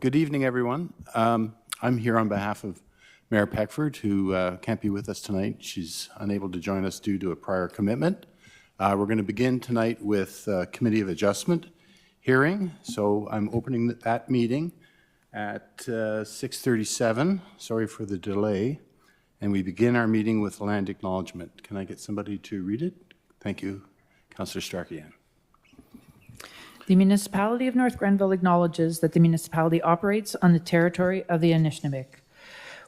Good evening, everyone. I'm here on behalf of Mayor Peckford, who can't be with us tonight. She's unable to join us due to a prior commitment. We're going to begin tonight with Committee of Adjustment hearing. So I'm opening that meeting at 6:37. Sorry for the delay. And we begin our meeting with land acknowledgement. Can I get somebody to read it? Thank you, Councillor Starkian. The municipality of North Grenville acknowledges that the municipality operates on the territory of the Anishinaabeg.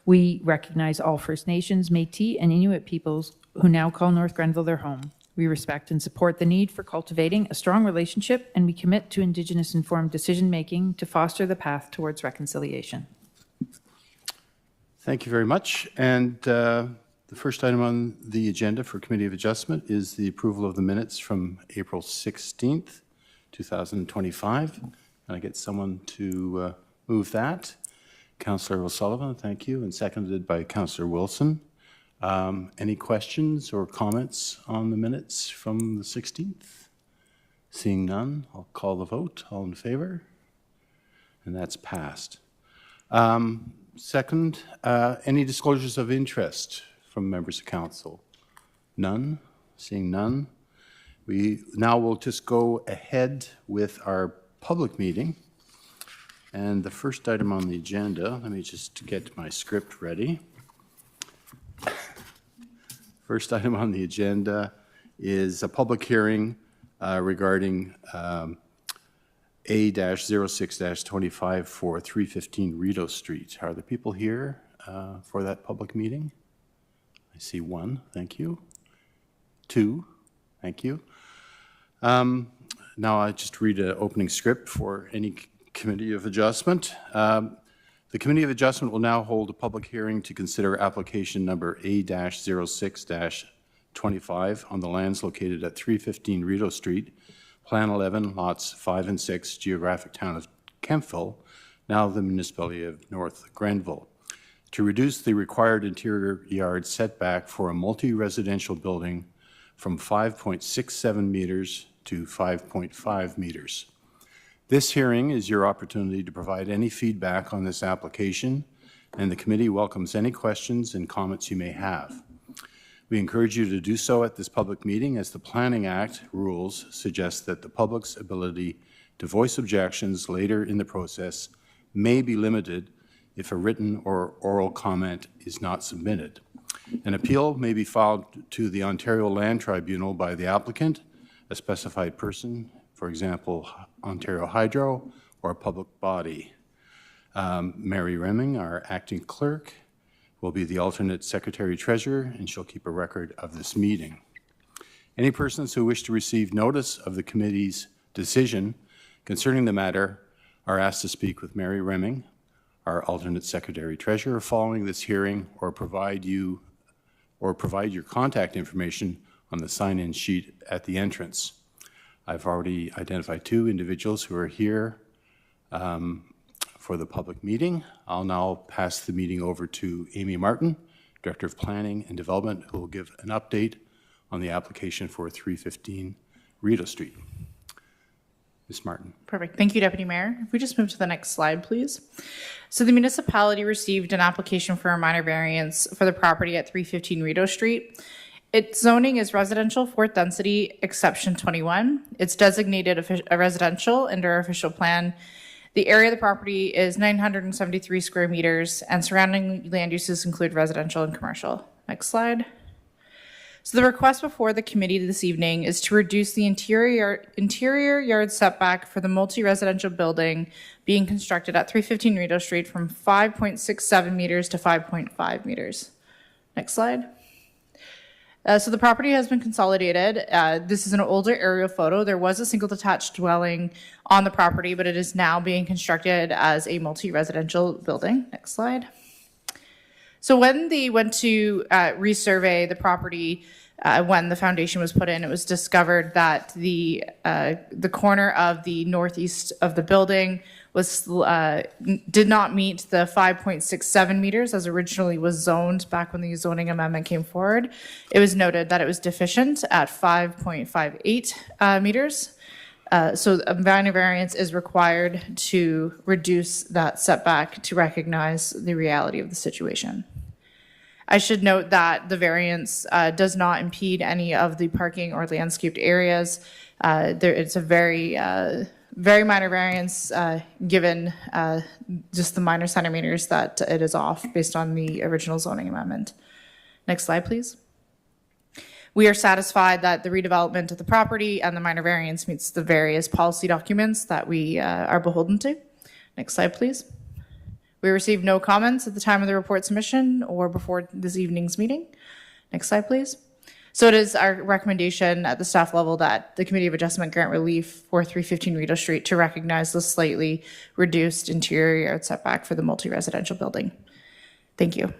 We recognize all First Nations, Métis, and Inuit peoples who now call North Grenville their home. We respect and support the need for cultivating a strong relationship, and we commit to Indigenous-informed decision-making to foster the path towards reconciliation. Thank you very much. And the first item on the agenda for Committee of Adjustment is the approval of the minutes from April 16th. 2025. Can I get someone to move that? Councillor O'Sullivan, thank you, and seconded by Councillor Wilson. Any questions or comments on the minutes from the 16th? Seeing none, I'll call the vote. All in favor? And that's passed. Second, any disclosures of interest from members of council? None. Seeing none. We now will just go ahead with our public meeting. And the first item on the agenda, let me just get my script ready. First item on the agenda is a public hearing regarding A-06-25 for 315 Rideau Street. Are the people here for that public meeting? I see one, thank you. Two, thank you. Now I just read an opening script for any Committee of Adjustment. The Committee of Adjustment will now hold a public hearing to consider application number A-06-25 on the lands located at 315 Rideau Street, Plan 11, lots 5 and 6, geographic town of Kemptville, now the municipality of North Grenville, to reduce the required interior yard setback for a multi-residential building from 5.67 meters to 5.5 meters. This hearing is your opportunity to provide any feedback on this application, and the committee welcomes any questions and comments you may have. We encourage you to do so at this public meeting, as the Planning Act rules suggest that the public's ability to voice objections later in the process may be limited if a written or oral comment is not submitted. An appeal may be filed to the Ontario Land Tribunal by the applicant, a specified person, for example, Ontario Hydro, or a public body. Mary Reming, our acting clerk, will be the alternate secretary-treasurer, and she'll keep a record of this meeting. Any persons who wish to receive notice of the committee's decision concerning the matter are asked to speak with Mary Reming, our alternate secretary-treasurer, following this hearing, or provide your contact information on the sign-in sheet at the entrance. I've already identified two individuals who are here for the public meeting. I'll now pass the meeting over to Amy Martin, Director of Planning and Development, who will give an update on the application for 315 Rideau Street. Ms. Martin. Perfect. Thank you, Deputy Mayor. If we just move to the next slide, please. So the municipality received an application for a minor variance for the property at 315 Rideau Street. Its zoning is residential fourth density, exception 21. It's designated a residential under our official plan. The area of the property is 973 square meters, and surrounding land uses include residential and commercial. Next slide. So the request before the committee this evening is to reduce the interior yard setback for the multi-residential building being constructed at 315 Rideau Street from 5.67 meters to 5.5 meters. Next slide. So the property has been consolidated. This is an older aerial photo. There was a single detached dwelling on the property, but it is now being constructed as a multi-residential building. Next slide. So when they went to resurvey the property, when the foundation was put in, it was discovered that the corner of the northeast of the building was did not meet the 5.67 meters as originally was zoned back when the zoning amendment came forward. It was noted that it was deficient at 5.58 meters. So a minor variance is required to reduce that setback to recognize the reality of the situation. I should note that the variance does not impede any of the parking or landscaped areas. It's a very minor variance given just the minor centimeters that it is off based on the original zoning amendment. Next slide, please. We are satisfied that the redevelopment of the property and the minor variance meets the various policy documents that we are beholden to. Next slide, please. We received no comments at the time of the report submission or before this evening's meeting. Next slide, please. So it is our recommendation at the staff level that the Committee of Adjustment grant relief for 315 Rideau Street to recognize the slightly reduced interior yard setback for the multi-residential building. Thank you.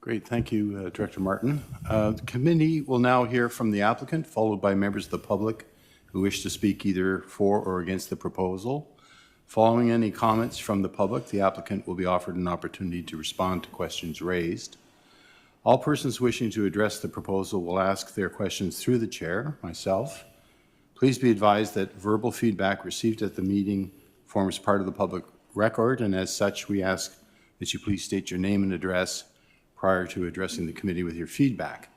Great, thank you, Director Martin. The committee will now hear from the applicant, followed by members of the public who wish to speak either for or against the proposal. Following any comments from the public, the applicant will be offered an opportunity to respond to questions raised. All persons wishing to address the proposal will ask their questions through the chair, myself. Please be advised that verbal feedback received at the meeting forms part of the public record, and as such, we ask that you please state your name and address prior to addressing the committee with your feedback.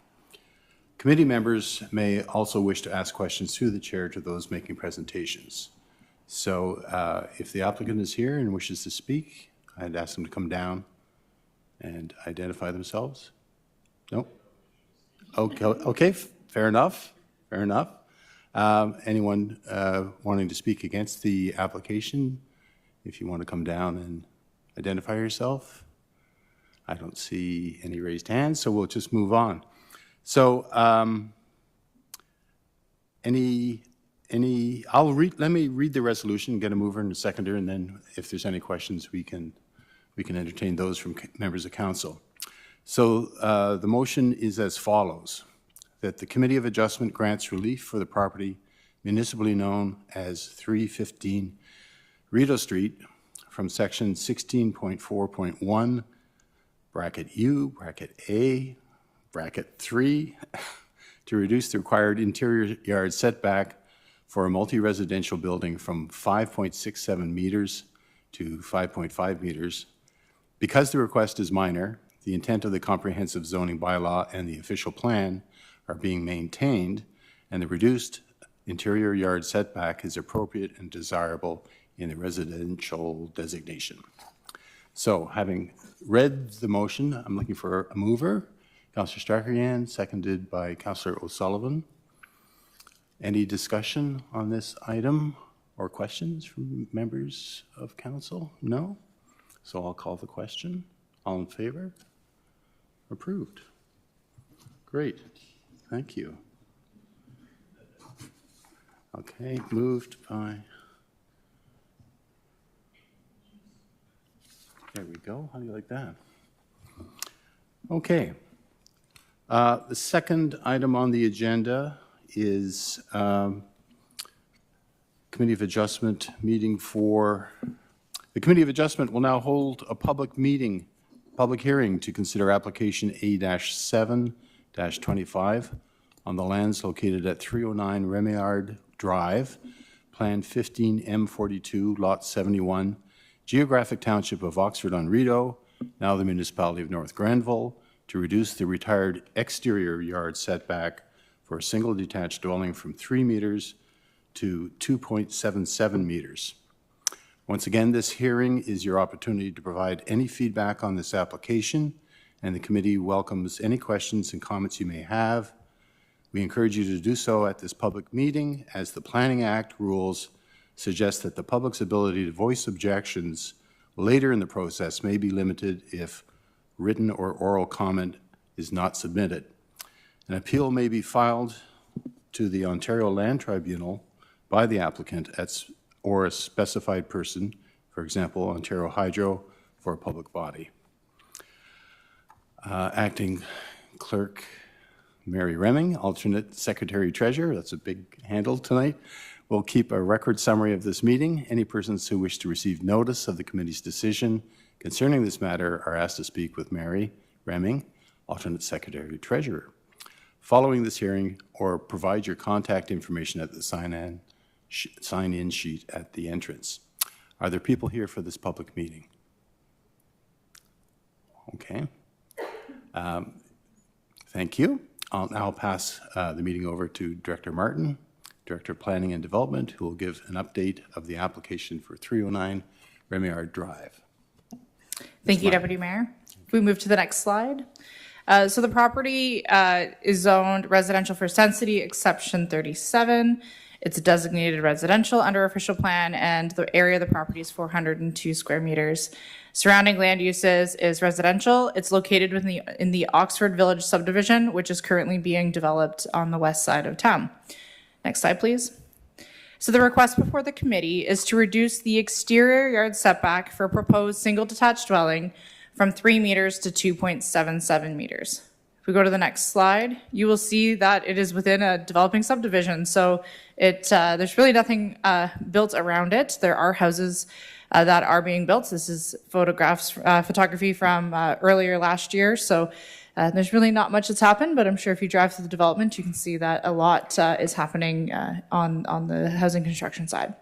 Committee members may also wish to ask questions through the chair to those making presentations. So if the applicant is here and wishes to speak, I'd ask them to come down and identify themselves. No? Okay, fair enough, fair enough. Anyone wanting to speak against the application, if you want to come down and identify yourself? I don't see any raised hands, so we'll just move on. So let me read the resolution, get a mover and a seconder, and then if there's any questions, we can entertain those from members of council. So the motion is as follows: that the Committee of Adjustment grants relief for the property municipally known as 315 Rideau Street from section 16.4.1, bracket U, bracket A, bracket 3, to reduce the required interior yard setback for a multi-residential building from 5.67 meters to 5.5 meters. Because the request is minor, the intent of the comprehensive zoning bylaw and the official plan are being maintained, and the reduced interior yard setback is appropriate and desirable in the residential designation. So having read the motion, I'm looking for a mover. Councillor Stracher-Yan, seconded by Councillor O'Sullivan. Any discussion on this item or questions from members of council? No? So I'll call the question. All in favor? Approved. Great. Thank you. Okay, moved by... There we go. How do you like that? Okay. The second item on the agenda is Committee of Adjustment meeting for... The Committee of Adjustment will now hold a public hearing to consider application A-7-25 on the lands located at 309 Remillard Drive, Plan 15M42, Lot 71, Geographic Township of Oxford-on-Rideau, now the Municipality of North Granville, to reduce the retired exterior yard setback for a single detached dwelling from 3 meters to 2.77 meters. Once again, this hearing is your opportunity to provide any feedback on this application, and the committee welcomes any questions and comments you may have. We encourage you to do so at this public meeting, as the Planning Act rules suggest that the public's ability to voice objections later in the process may be limited if written or oral comment is not submitted. An appeal may be filed to the Ontario Land Tribunal by the applicant or a specified person, for example, Ontario Hydro, for a public body. Acting Clerk Mary Reming, alternate Secretary Treasurer, that's a big handle tonight, will keep a record summary of this meeting. Any persons who wish to receive notice of the committee's decision concerning this matter are asked to speak with Mary Reming, alternate Secretary Treasurer. following this hearing or provide your contact information at the sign-in sheet at the entrance. Are there people here for this public meeting? Okay. Thank you. I'll now pass the meeting over to Director Martin, Director of Planning and Development, who will give an update of the application for 309 Remillard Drive. Thank you, Deputy Mayor. If we move to the next slide. So the property is zoned residential first density, exception 37. It's designated residential under official plan, and the area of the property is 402 square meters. Surrounding land uses is residential. It's located in the Oxford Village subdivision, which is currently being developed on the west side of town. Next slide, please. So the request before the committee is to reduce the exterior yard setback for a proposed single detached dwelling from 3 meters to 2.77 meters. If we go to the next slide, you will see that it is within a developing subdivision. So there's really nothing built around it. There are houses that are being built. This is photography from earlier last year. So there's really not much that's happened, but I'm sure if you drive through the development, you can see that a lot is happening on the housing construction side.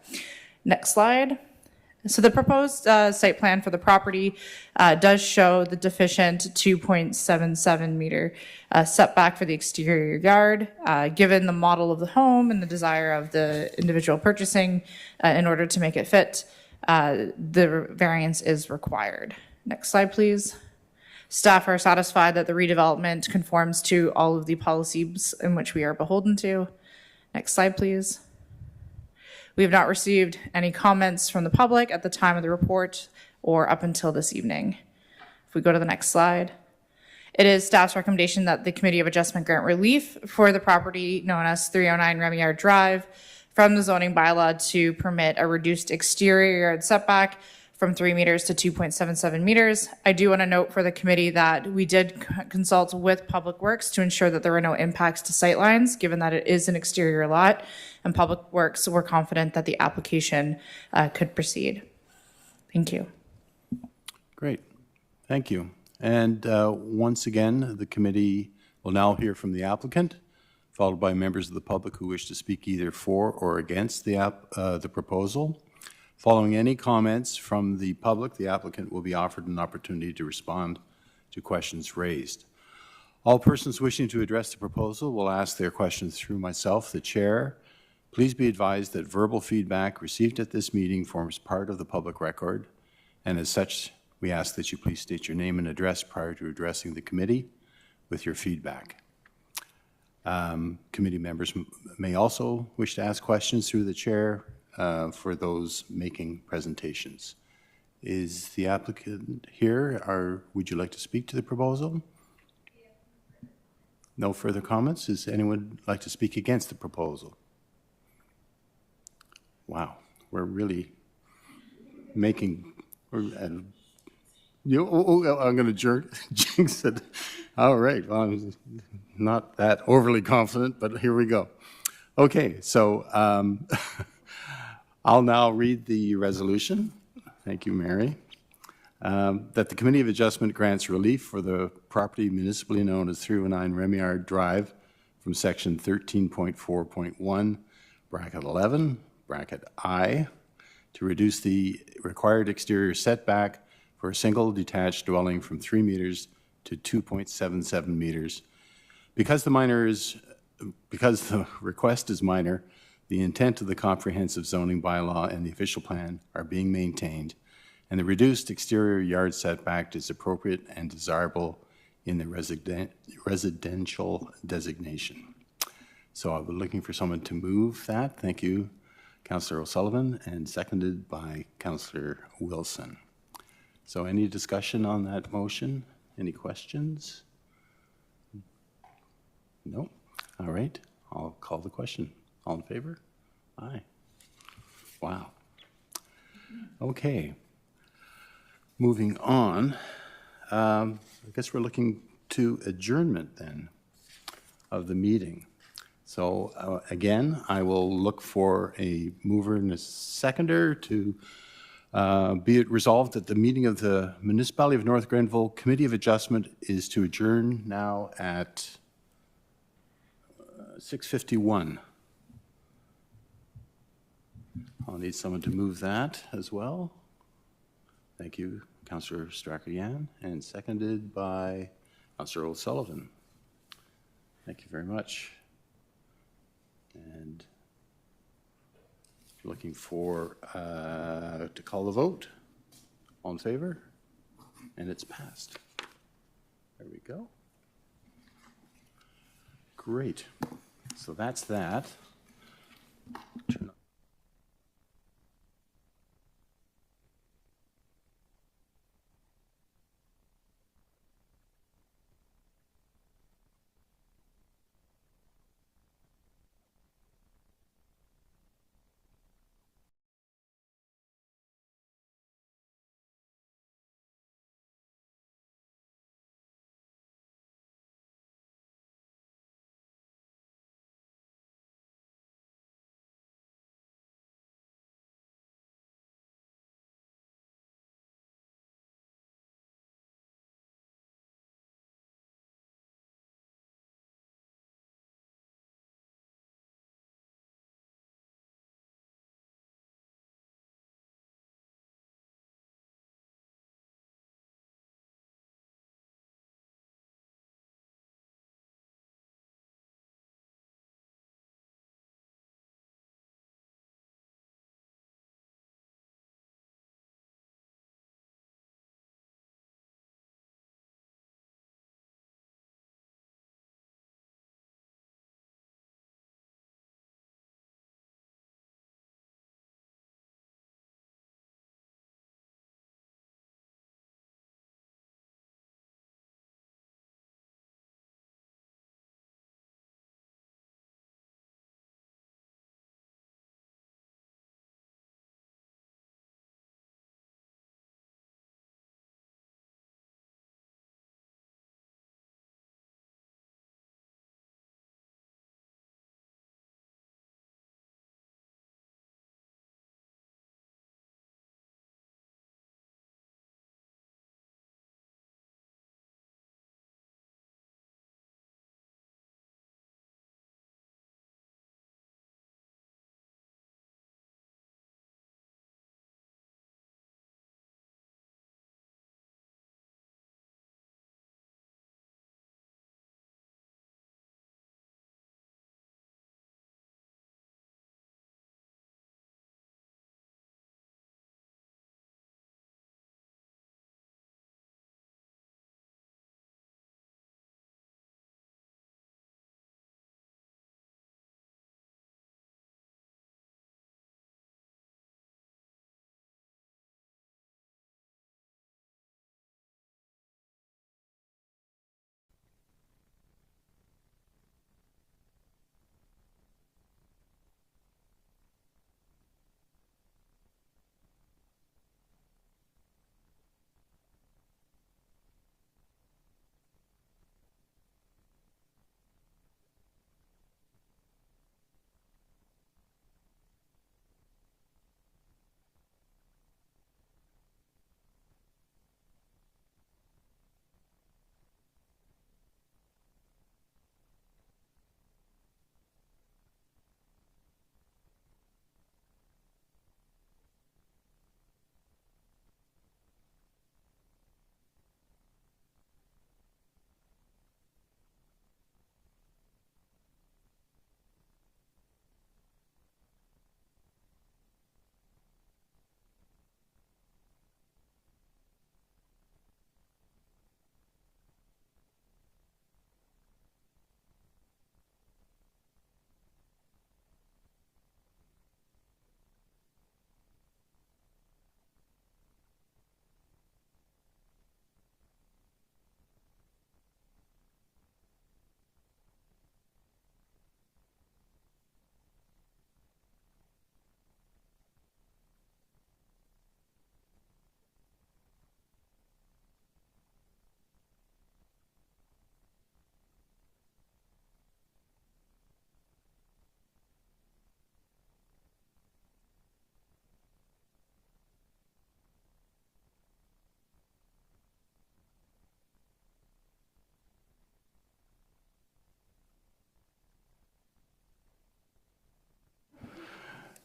Next slide. So the proposed site plan for the property does show the deficient 2.77 meter setback for the exterior yard. Given the model of the home and the desire of the individual purchasing in order to make it fit, the variance is required. Next slide, please. Staff are satisfied that the redevelopment conforms to all of the policies in which we are beholden to. Next slide, please. We have not received any comments from the public at the time of the report or up until this evening. If we go to the next slide. It is staff's recommendation that the Committee of Adjustment grant relief for the property known as 309 Remillard Drive from the zoning bylaw to permit a reduced exterior yard setback from 3 meters to 2.77 meters. I do want to note for the committee that we did consult with Public Works to ensure that there were no impacts to sightlines, given that it is an exterior lot, and Public Works were confident that the application could proceed. Thank you. Great. Thank you. And once again, the committee will now hear from the applicant, followed by members of the public who wish to speak either for or against the proposal. Following any comments from the public, the applicant will be offered an opportunity to respond to questions raised. All persons wishing to address the proposal will ask their questions through myself, the chair. Please be advised that verbal feedback received at this meeting forms part of the public record, and as such, we ask that you please state your name and address prior to addressing the committee with your feedback. Committee members may also wish to ask questions through the chair for those making presentations. Is the applicant here, or would you like to speak to the proposal? No further comments? Does anyone like to speak against the proposal? Wow, we're really making, I'm going to jinx it. All right, well, I'm not that overly confident, but here we go. Okay, so I'll now read the resolution. Thank you, Mary. That the Committee of Adjustment grants relief for the property municipally known as 309 Remillard Drive from section 13.4.1, bracket 11, bracket I, to reduce the required exterior setback for a single detached dwelling from 3 meters to 2.77 meters. Because the request is minor, the intent of the comprehensive zoning bylaw and the official plan are being maintained, and the reduced exterior yard setback is appropriate and desirable in the residential designation. So I'll be looking for someone to move that. Thank you, Councillor O'Sullivan, and seconded by Councillor Wilson. So any discussion on that motion? Any questions? No? All right, I'll call the question. All in favor? Aye. Wow. Okay. Moving on, I guess we're looking to adjournment then of the meeting. So again, I will look for a mover and a seconder to be it resolved that the meeting of the Municipality of North Grenville Committee of Adjustment is to adjourn now at 651. I'll need someone to move that as well. Thank you, Councillor Strachan, and seconded by Councillor O'Sullivan. Thank you very much. And looking for to call the vote. All in favor? And it's passed. There we go. Great. So that's that. Turn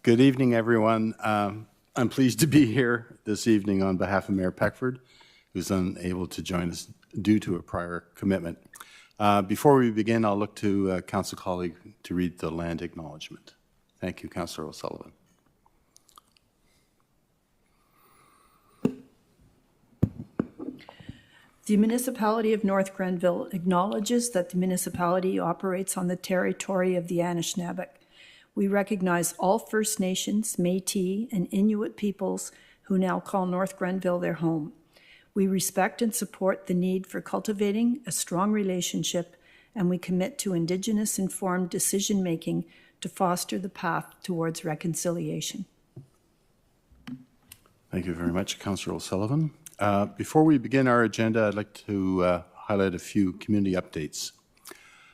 Good evening, everyone. I'm pleased to be here this evening on behalf of Mayor Peckford, who's unable to join us due to a prior commitment. Before we begin, I'll look to a council colleague to read the land acknowledgement. Thank you, Councillor O'Sullivan. The municipality of North Grenville acknowledges that the municipality operates on the territory of the Anishinaabe. We recognize all First Nations, Métis, and Inuit peoples who now call North Grenville their home. We respect and support the need for cultivating a strong relationship, and we commit to Indigenous-informed decision-making to foster the path towards reconciliation. Thank you very much, Councillor O'Sullivan. Before we begin our agenda, I'd like to highlight a few community updates.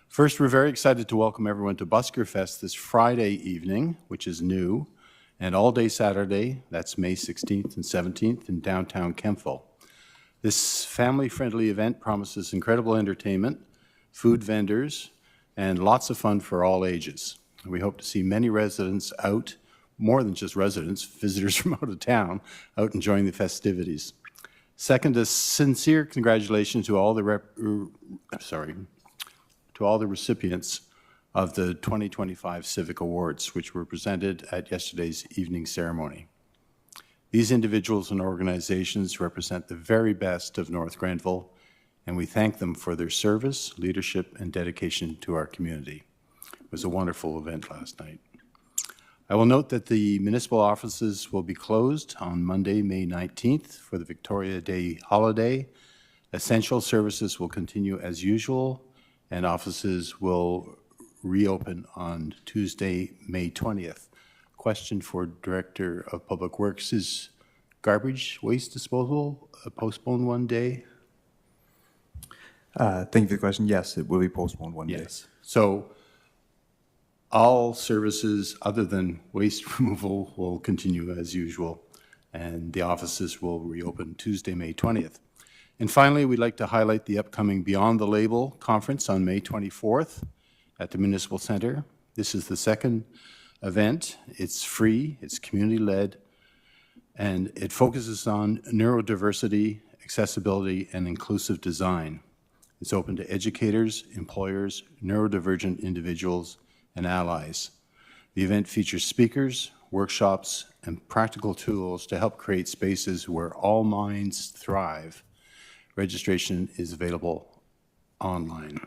First, we're very excited to welcome everyone to Busker Fest this Friday evening, which is new, and all day Saturday, that's May 16th and 17th in downtown Kemptville. This family-friendly event promises incredible entertainment, food vendors, and lots of fun for all ages. We hope to see many residents out, more than just residents, visitors from out of town, out enjoying the festivities. Second, a sincere congratulations to all the recipients of the 2025 Civic Awards, which were presented at yesterday's evening ceremony. These individuals and organizations represent the very best of North Grenville, and we thank them for their service, leadership, and dedication to our community. It was a wonderful event last night. I will note that the municipal offices will be closed on Monday, May 19th for the Victoria Day holiday. Essential services will continue as usual, and offices will reopen on Tuesday, May 20th. Question for Director of Public Works: is garbage waste disposal postponed one day? Thank you for the question. Yes, it will be postponed one day. Yes. So all services other than waste removal will continue as usual, and the offices will reopen Tuesday, May 20th. And finally, we'd like to highlight the upcoming Beyond the Label conference on May 24th at the Municipal Centre. This is the second event. It's free, it's community-led, and it focuses on neurodiversity, accessibility, and inclusive design. It's open to educators, employers, neurodivergent individuals, and allies. The event features speakers, workshops, and practical tools to help create spaces where all minds thrive. Registration is available online.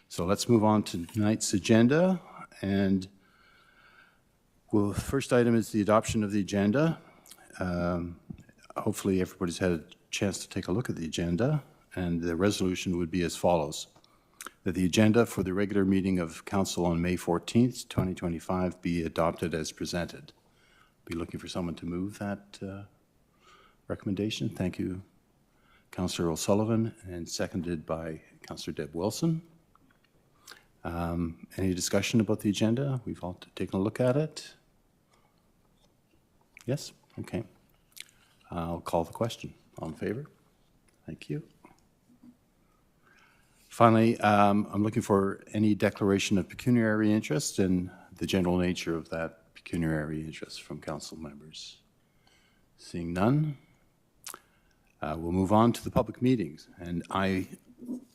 So let's move on to tonight's agenda. And the first item is the adoption of the agenda. Hopefully everybody's had a chance to take a look at the agenda, and the resolution would be as follows: that the agenda for the regular meeting of Council on May 14th, 2025 be adopted as presented. Be looking for someone to move that recommendation. Thank you, Councillor O'Sullivan, and seconded by Councillor Deb Wilson. Any discussion about the agenda? We've all taken a look at it. Yes? Okay. I'll call the question. All in favor? Thank you. Finally, I'm looking for any declaration of pecuniary interest and the general nature of that pecuniary interest from council members. Seeing none, we'll move on to the public meetings, and I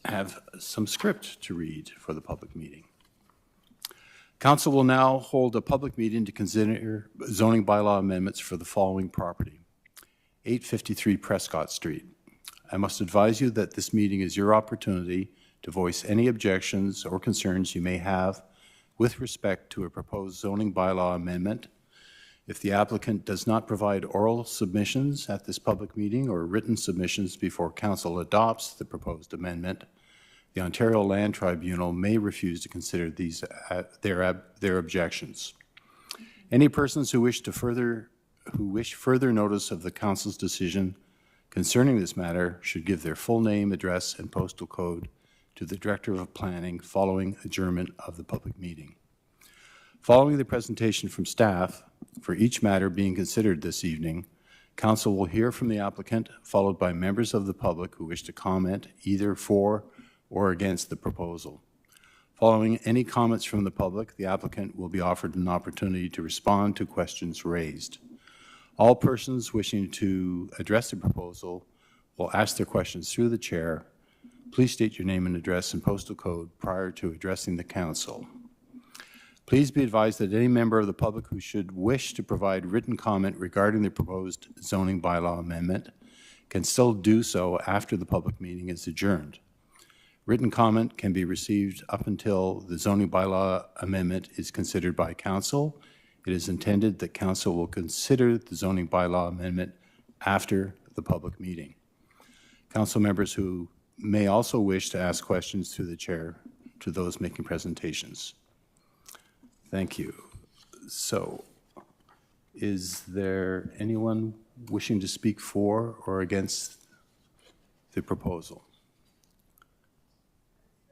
have some script to read for the public meeting. Council will now hold a public meeting to consider zoning bylaw amendments for the following property: 853 Prescott Street. I must advise you that this meeting is your opportunity to voice any objections or concerns you may have with respect to a proposed zoning bylaw amendment. If the applicant does not provide oral submissions at this public meeting or written submissions before council adopts the proposed amendment, the Ontario Land Tribunal may refuse to consider their objections. Any persons who wish further notice of the council's decision concerning this matter should give their full name, address, and postal code to the Director of Planning following adjournment of the public meeting. Following the presentation from staff, for each matter being considered this evening, council will hear from the applicant, followed by members of the public who wish to comment either for or against the proposal. Following any comments from the public, the applicant will be offered an opportunity to respond to questions raised. All persons wishing to address the proposal will ask their questions through the chair. Please state your name and address and postal code prior to addressing the council. Please be advised that any member of the public who should wish to provide written comment regarding the proposed zoning bylaw amendment can still do so after the public meeting is adjourned. Written comment can be received up until the zoning bylaw amendment is considered by council. It is intended that council will consider the zoning bylaw amendment after the public meeting. Council members who may also wish to ask questions through the chair to those making presentations. Thank you. So, is there anyone wishing to speak for or against the proposal?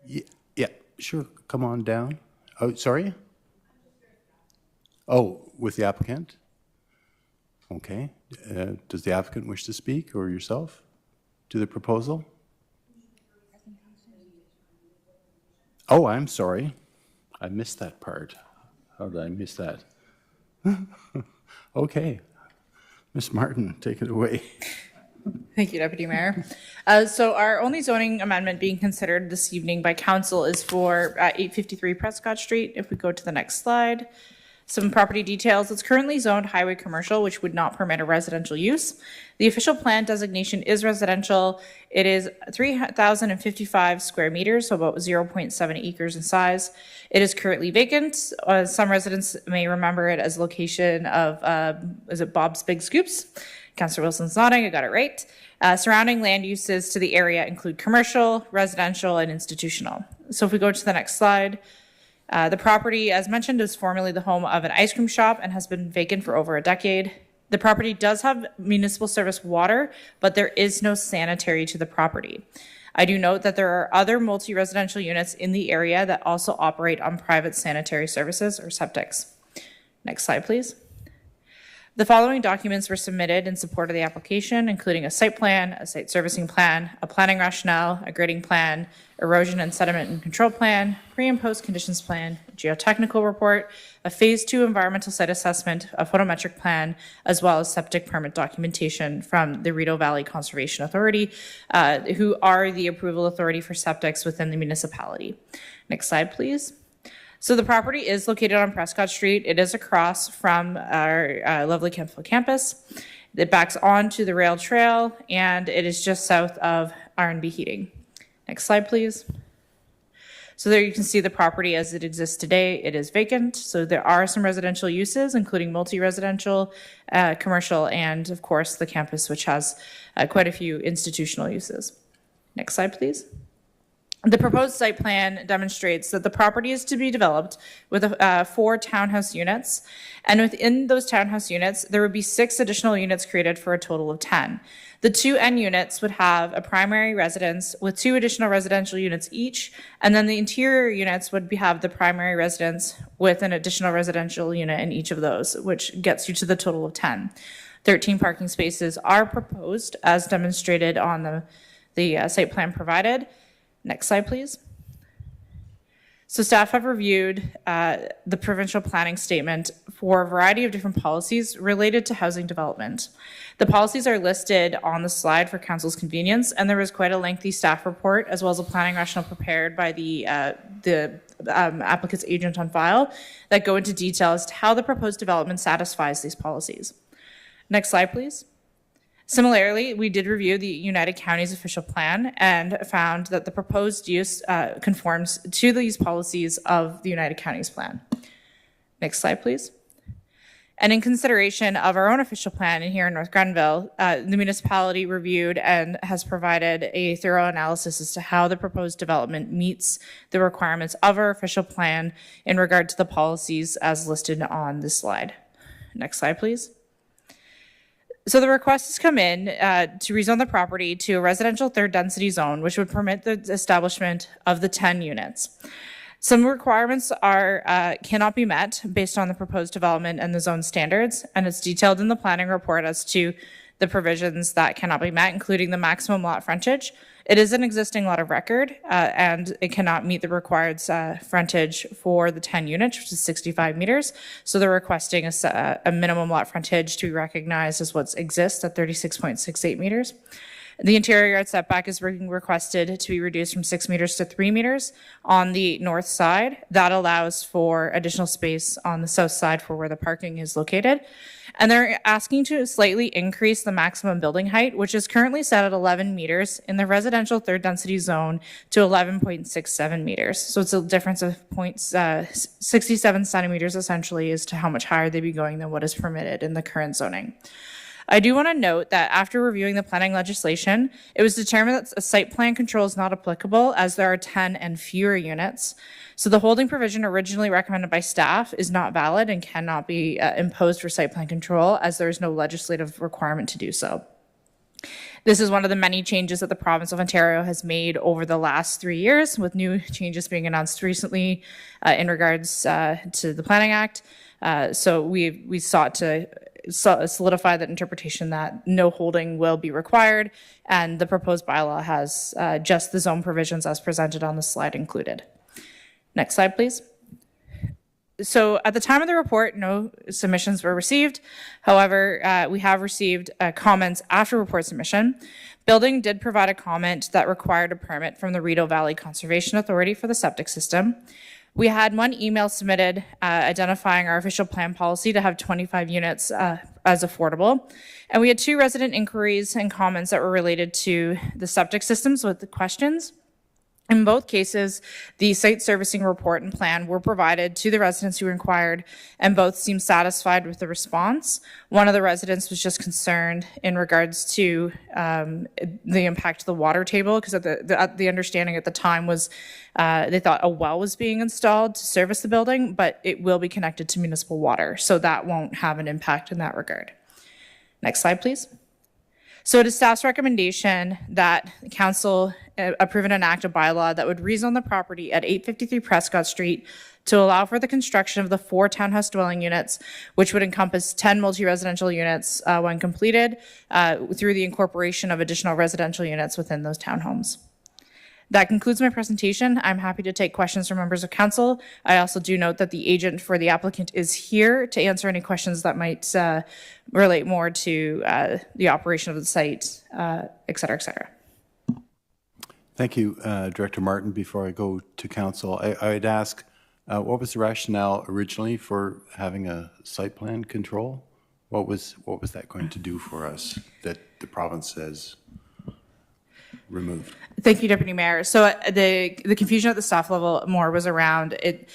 Yeah, sure. Come on down. Oh, sorry? Oh, with the applicant? Okay. Does the applicant wish to speak, or yourself, to the proposal? Oh, I'm sorry. I missed that part. How did I miss that? Okay. Ms. Martin, take it away. Thank you, Deputy Mayor. So our only zoning amendment being considered this evening by council is for 853 Prescott Street. If we go to the next slide. Some property details. It's currently zoned highway commercial, which would not permit a residential use. The official plan designation is residential. It is 3,055 square meters, so about 0.7 acres in size. It is currently vacant. Some residents may remember it as location of, is it Bob's Big Scoops? Councillor Wilson's nodding, I got it right. Surrounding land uses to the area include commercial, residential, and institutional. So if we go to the next slide, the property, as mentioned, is formerly the home of an ice cream shop and has been vacant for over a decade. The property does have municipal service water, but there is no sanitary to the property. I do note that there are other multi-residential units in the area that also operate on private sanitary services or septics. Next slide, please. The following documents were submitted in support of the application, including a site plan, a site servicing plan, a planning rationale, a grading plan, erosion and sediment and control plan, pre and post conditions plan, a geotechnical report, a phase 2 environmental site assessment, a photometric plan, as well as septic permit documentation from the Rideau Valley Conservation Authority, who are the approval authority for septics within the municipality. Next slide, please. So the property is located on Prescott Street. It is across from our lovely Kemptville campus. It backs onto the rail trail, and it is just south of R&B Heating. Next slide, please. So there you can see the property as it exists today. It is vacant. So there are some residential uses, including multi-residential, commercial, and of course the campus, which has quite a few institutional uses. Next slide, please. The proposed site plan demonstrates that the property is to be developed with 4 townhouse units, and within those townhouse units, there would be 6 additional units created for a total of 10. The 2 end units would have a primary residence with 2 additional residential units each, and then the interior units would have the primary residence with an additional residential unit in each of those, which gets you to the total of 10. 13 parking spaces are proposed as demonstrated on the site plan provided. Next slide, please. So staff have reviewed the provincial planning statement for a variety of different policies related to housing development. The policies are listed on the slide for council's convenience, and there was quite a lengthy staff report as well as a planning rationale prepared by the applicant's agent on file that go into detail as to how the proposed development satisfies these policies. Next slide, please. Similarly, we did review the United Counties official plan and found that the proposed use conforms to these policies of the United Counties plan. Next slide, please. And in consideration of our own official plan here in North Grenville, the municipality reviewed and has provided a thorough analysis as to how the proposed development meets the requirements of our official plan in regard to the policies as listed on this slide. Next slide, please. So the request has come in to rezone the property to a residential third density zone, which would permit the establishment of the 10 units. Some requirements cannot be met based on the proposed development and the zone standards, and it's detailed in the planning report as to the provisions that cannot be met, including the maximum lot frontage. It is an existing lot of record, and it cannot meet the required frontage for the 10 units, which is 65 meters. So they're requesting a minimum lot frontage to be recognized as what exists at 36.68 meters. The interior yard setback is being requested to be reduced from 6 meters to 3 meters on the north side. That allows for additional space on the south side for where the parking is located. And they're asking to slightly increase the maximum building height, which is currently set at 11 meters in the residential third density zone to 11.67 meters. So it's a difference of 67 centimeters essentially as to how much higher they'd be going than what is permitted in the current zoning. I do want to note that after reviewing the planning legislation, it was determined that a site plan control is not applicable as there are 10 and fewer units. So the holding provision originally recommended by staff is not valid and cannot be imposed for site plan control as there is no legislative requirement to do so. This is one of the many changes that the province of Ontario has made over the last 3 years, with new changes being announced recently in regards to the Planning Act. So we sought to solidify that interpretation that no holding will be required, and the proposed bylaw has just the zone provisions as presented on the slide included. Next slide, please. So at the time of the report, no submissions were received. However, we have received comments after report submission. Building did provide a comment that required a permit from the Rideau Valley Conservation Authority for the septic system. We had one email submitted identifying our official plan policy to have 25 units as affordable. And we had 2 resident inquiries and comments that were related to the septic systems with the questions. In both cases, the site servicing report and plan were provided to the residents who inquired, and both seemed satisfied with the response. One of the residents was just concerned in regards to the impact to the water table, because the understanding at the time was they thought a well was being installed to service the building, but it will be connected to municipal water, so that won't have an impact in that regard. Next slide, please. So it is staff's recommendation that the council approve and enact a bylaw that would rezone the property at 853 Prescott Street to allow for the construction of the 4 townhouse dwelling units, which would encompass 10 multi-residential units when completed through the incorporation of additional residential units within those townhomes. That concludes my presentation. I'm happy to take questions from members of council. I also do note that the agent for the applicant is here to answer any questions that might relate more to the operation of the site, et cetera, et cetera. Thank you, Director Martin. Before I go to council, I'd ask, what was the rationale originally for having a site plan control? What was that going to do for us that the province has removed? Thank you, Deputy Mayor. So the confusion at the staff level more was around it.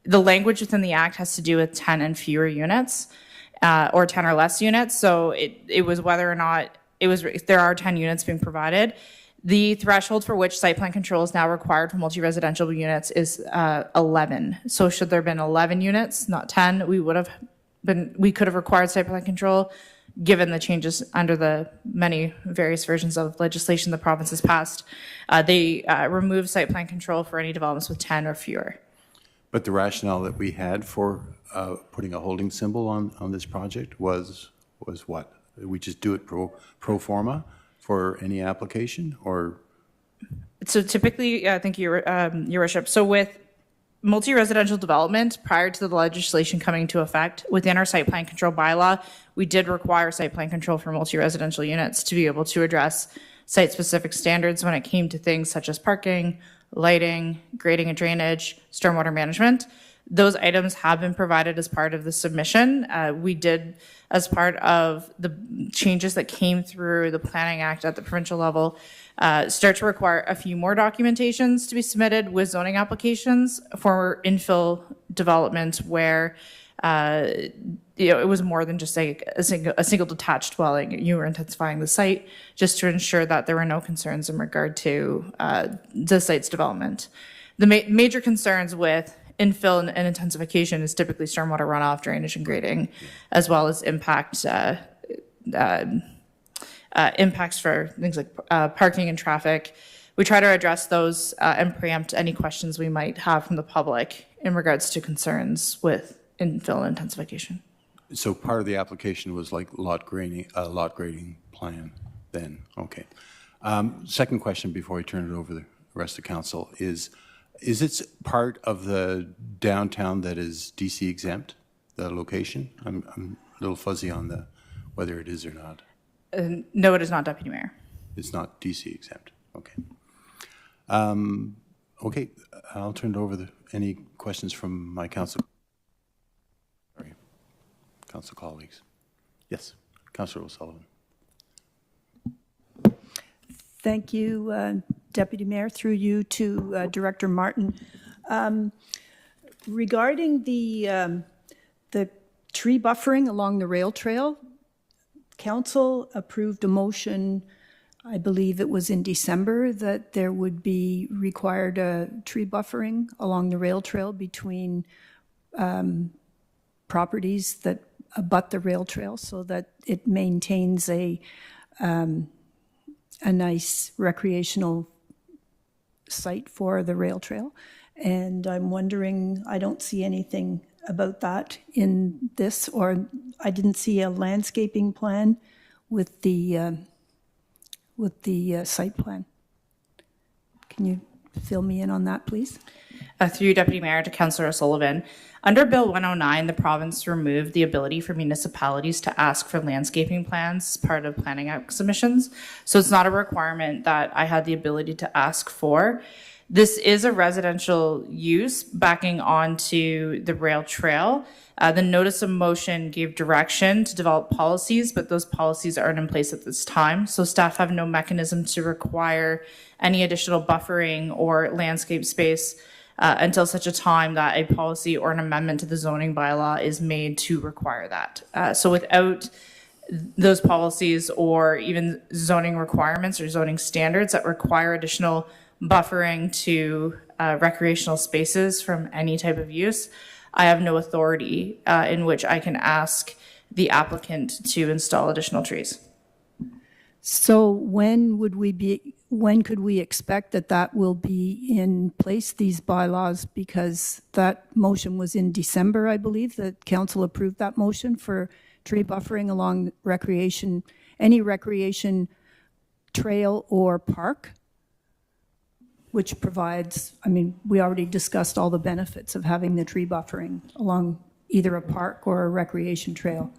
The language within the Act has to do with 10 and fewer units, or 10 or less units. So it was whether or not there are 10 units being provided. The threshold for which site plan control is now required for multi-residential units is 11. So should there have been 11 units, not 10, we could have required site plan control. Given the changes under the many various versions of legislation the province has passed, they remove site plan control for any developments with 10 or fewer. But the rationale that we had for putting a holding symbol on this project was what? We just do it pro forma for any application, or? So typically, thank you, Your Worship. So with multi-residential development, prior to the legislation coming into effect, within our site plan control bylaw, we did require site plan control for multi-residential units to be able to address site-specific standards when it came to things such as parking, lighting, grading and drainage, stormwater management. Those items have been provided as part of the submission. We did, as part of the changes that came through the Planning Act at the provincial level, start to require a few more documentations to be submitted with zoning applications for infill development where it was more than just a single detached dwelling. You were intensifying the site just to ensure that there were no concerns in regard to the site's development. The major concerns with infill and intensification is typically stormwater runoff, drainage, and grading, as well as impacts for things like parking and traffic. We try to address those and preempt any questions we might have from the public in regards to concerns with infill and intensification. So part of the application was like lot grading plan then, okay. Second question before I turn it over to the rest of council is it part of the downtown that is DC exempt, the location? I'm a little fuzzy on whether it is or not. No, it is not, Deputy Mayor. It's not DC exempt. Okay. Okay, I'll turn it over to any questions from my council colleagues. Yes, Councillor O'Sullivan. Thank you, Deputy Mayor, through you to Director Martin. Regarding the tree buffering along the rail trail, Council approved a motion, I believe it was in December, that there would be required tree buffering along the rail trail between properties that abut the rail trail so that it maintains a nice recreational site for the rail trail. And I'm wondering, I don't see anything about that in this, or I didn't see a landscaping plan with the site plan. Can you fill me in on that, please? Through Deputy Mayor to Councillor O'Sullivan. Under Bill 109, the province removed the ability for municipalities to ask for landscaping plans as part of planning out submissions. So it's not a requirement that I had the ability to ask for. This is a residential use backing onto the rail trail. The notice of motion gave direction to develop policies, but those policies aren't in place at this time. So staff have no mechanism to require any additional buffering or landscape space until such a time that a policy or an amendment to the zoning bylaw is made to require that. So without those policies or even zoning requirements or zoning standards that require additional buffering to recreational spaces from any type of use, I have no authority in which I can ask the applicant to install additional trees. So when could we expect that will be in place, these bylaws? Because that motion was in December, I believe, that council approved that motion for tree buffering along any recreation trail or park, which provides, we already discussed all the benefits of having the tree buffering along either a park or a recreation trail.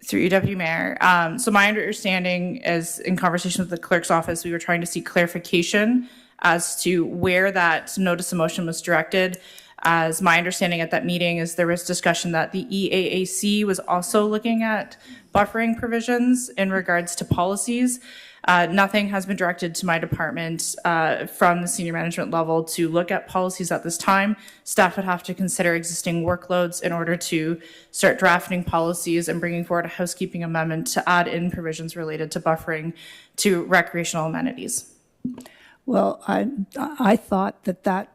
Through you, Deputy Mayor. So my understanding is, in conversation with the clerk's office, we were trying to seek clarification as to where that notice of motion was directed. As my understanding at that meeting is there was discussion that the EAAC was also looking at buffering provisions in regards to policies. Nothing has been directed to my department from the senior management level to look at policies at this time. Staff would have to consider existing workloads in order to start drafting policies and bringing forward a housekeeping amendment to add in provisions related to buffering to recreational amenities. Well, I thought that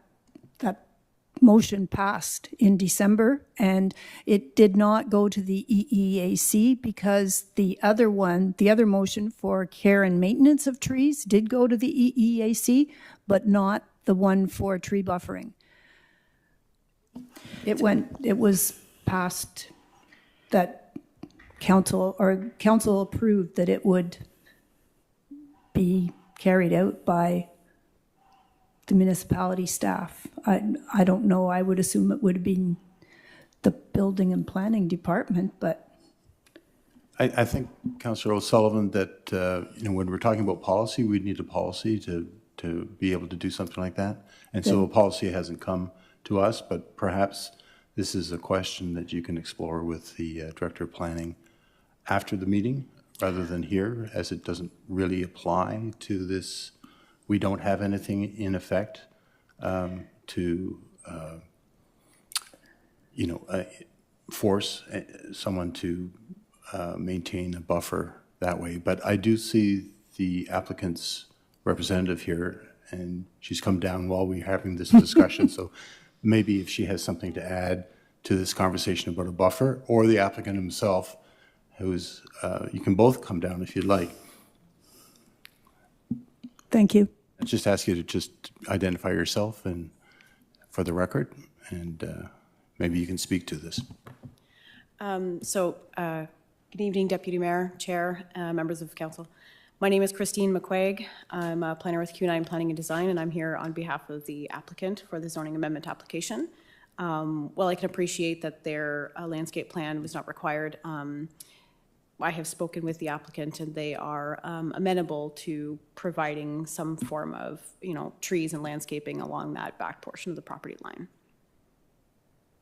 motion passed in December, and it did not go to the EEAC because the other motion for care and maintenance of trees did go to the EEAC, but not the one for tree buffering. It was passed that council approved that it would be carried out by the municipality staff. I don't know, I would assume it would have been the building and planning department, but. I think, Councillor O'Sullivan, that when we're talking about policy, we need a policy to be able to do something like that. And so a policy hasn't come to us, but perhaps this is a question that you can explore with the Director of Planning after the meeting, rather than here, as it doesn't really apply to this. We don't have anything in effect to, force someone to maintain a buffer that way. But I do see the applicant's representative here, and she's come down while we're having this discussion. So maybe if she has something to add to this conversation about a buffer, or the applicant himself, who's, you can both come down if you'd like. Thank you. I just ask you to just identify yourself and for the record, and maybe you can speak to this. Good evening, Deputy Mayor, Chair, members of Council. My name is Christine McQuaig. I'm a planner with Q9 Planning and Design, and I'm here on behalf of the applicant for the zoning amendment application. While I can appreciate that their landscape plan was not required, I have spoken with the applicant, and they are amenable to providing some form of, trees and landscaping along that back portion of the property line.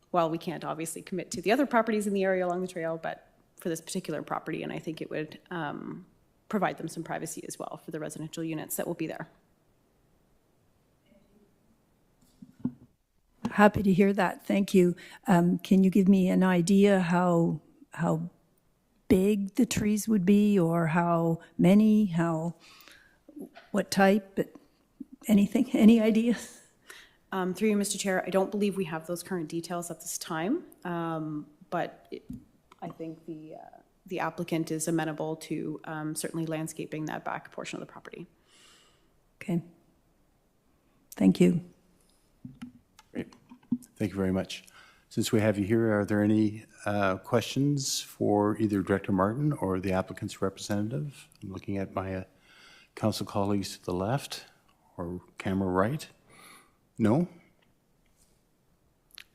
While we can't obviously commit to the other properties in the area along the trail, but for this particular property, and I think it would provide them some privacy as well for the residential units that will be there. Happy to hear that. Thank you. Can you give me an idea how big the trees would be, or how many, what type, anything, any ideas? Through you, Mr. Chair, I don't believe we have those current details at this time, but I think the applicant is amenable to certainly landscaping that back portion of the property. Okay. Thank you. Great. Thank you very much. Since we have you here, are there any questions for either Director Martin or the applicant's representative? I'm looking at my council colleagues to the left or camera right. No?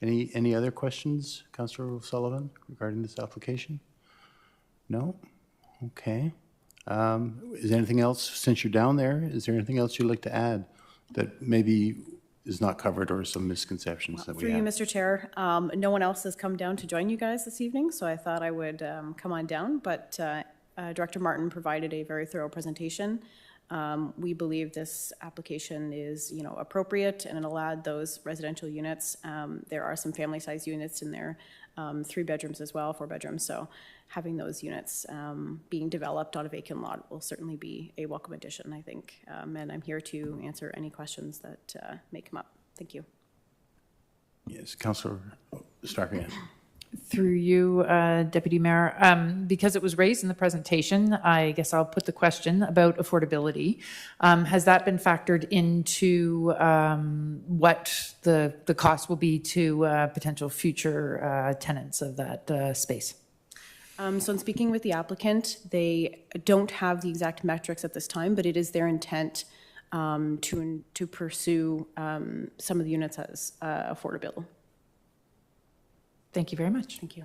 Any other questions, Councillor O'Sullivan, regarding this application? No? Okay. Is there anything else, since you're down there, is there anything else you'd like to add that maybe is not covered, or some misconceptions that we Through you, have? Mr. Chair, no one else has come down to join you guys this evening, so I thought I would come on down, but Director Martin provided a very thorough presentation. We believe this application is, appropriate, and it allowed those residential units. There are some family-sized units in there, 3 bedrooms as well, 4 bedrooms. So having those units being developed on a vacant lot will certainly be a welcome addition, I think. And I'm here to answer any questions that may come up. Thank you. Yes, Councillor Stark. Through you, Deputy Mayor, because it was raised in the presentation, I guess I'll put the question about affordability. Has that been factored into what the cost will be to potential future tenants of that space? So in speaking with the applicant, they don't have the exact metrics at this time, but it is their intent to pursue some of the units as affordable. Thank you very much. Thank you.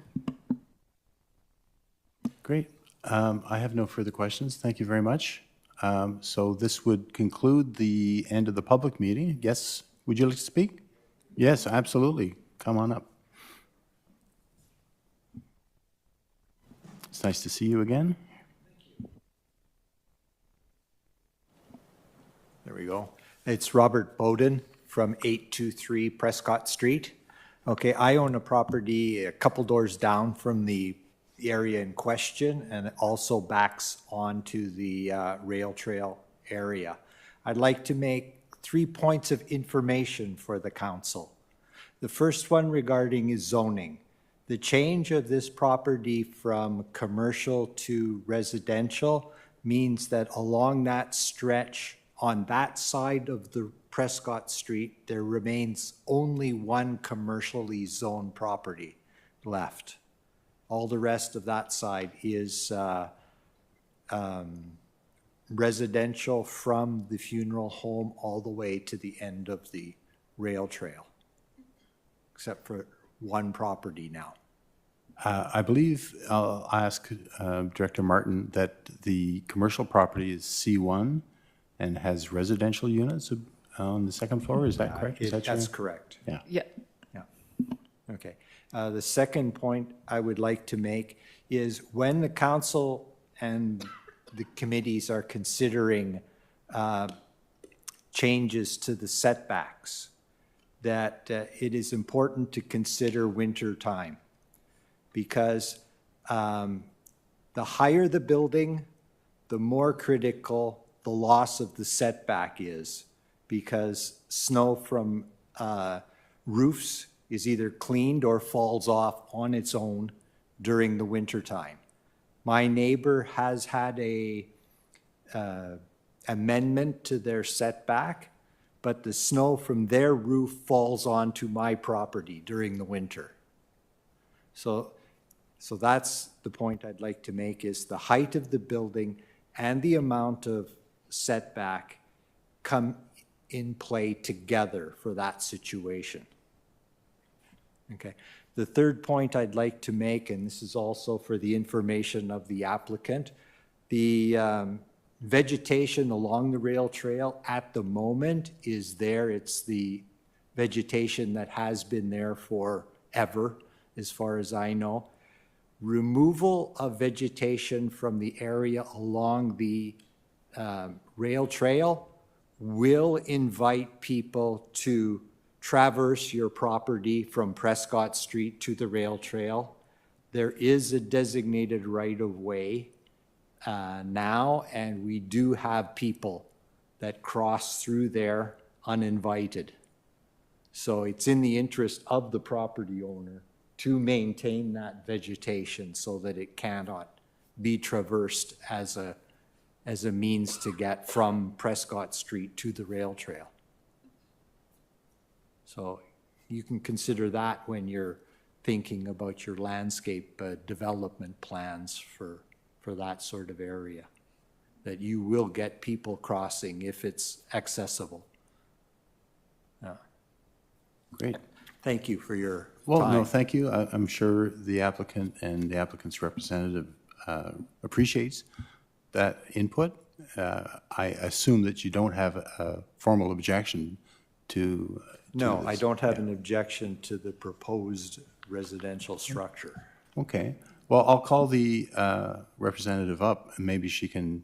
Great. I have no further questions. Thank you very much. So this would conclude the end of the public meeting. Yes, would you like to speak? Yes, absolutely. Come on up. It's nice to see you again. There we go. It's Robert Bowden from 823 Prescott Street. Okay, I own a property a couple doors down from the area in question, and it also backs onto the rail trail area. I'd like to make 3 points of information for the council. The first one regarding zoning. The change of this property from commercial to residential means that along that stretch on that side of the Prescott Street, there remains only one commercially zoned property left. All the rest of that side is residential from the funeral home all the way to the end of the rail trail, except for one property now. I believe I'll ask Director Martin that the commercial property is C1 and has residential units on the second floor. Is that correct? Is that That's true? correct. Yeah. Yeah. Yeah. Okay. The second point I would like to make is when the council and the committees are considering changes to the setbacks, that it is important to consider winter time, because the higher the building, the more critical the loss of the setback is, because snow from roofs is either cleaned or falls off on its own during the winter time. My neighbor has had a amendment to their setback, but the snow from their roof falls onto my property during the winter. So that's the point I'd like to make, is the height of the building and the amount of setback come in play together for that situation. Okay. The third point I'd like to make, and this is also for the information of the applicant, the vegetation along the rail trail at the moment is there. It's the vegetation that has been there forever, as far as I know. Removal of vegetation from the area along the rail trail will invite people to traverse your property from Prescott Street to the rail trail. There is a designated right-of-way now, and we do have people that cross through there uninvited. So it's in the interest of the property owner to maintain that vegetation so that it cannot be traversed as a means to get from Prescott Street to the rail trail. So you can consider that when you're thinking about your landscape development plans for that sort of area, that you will get people crossing if it's accessible. Great. Thank you for your Well, no, time. thank you. I'm sure the applicant and the applicant's representative appreciates that input. I assume that you don't have a formal objection to No, this. I don't have an objection to the proposed residential structure. Okay. Well, I'll call the representative up, and maybe she can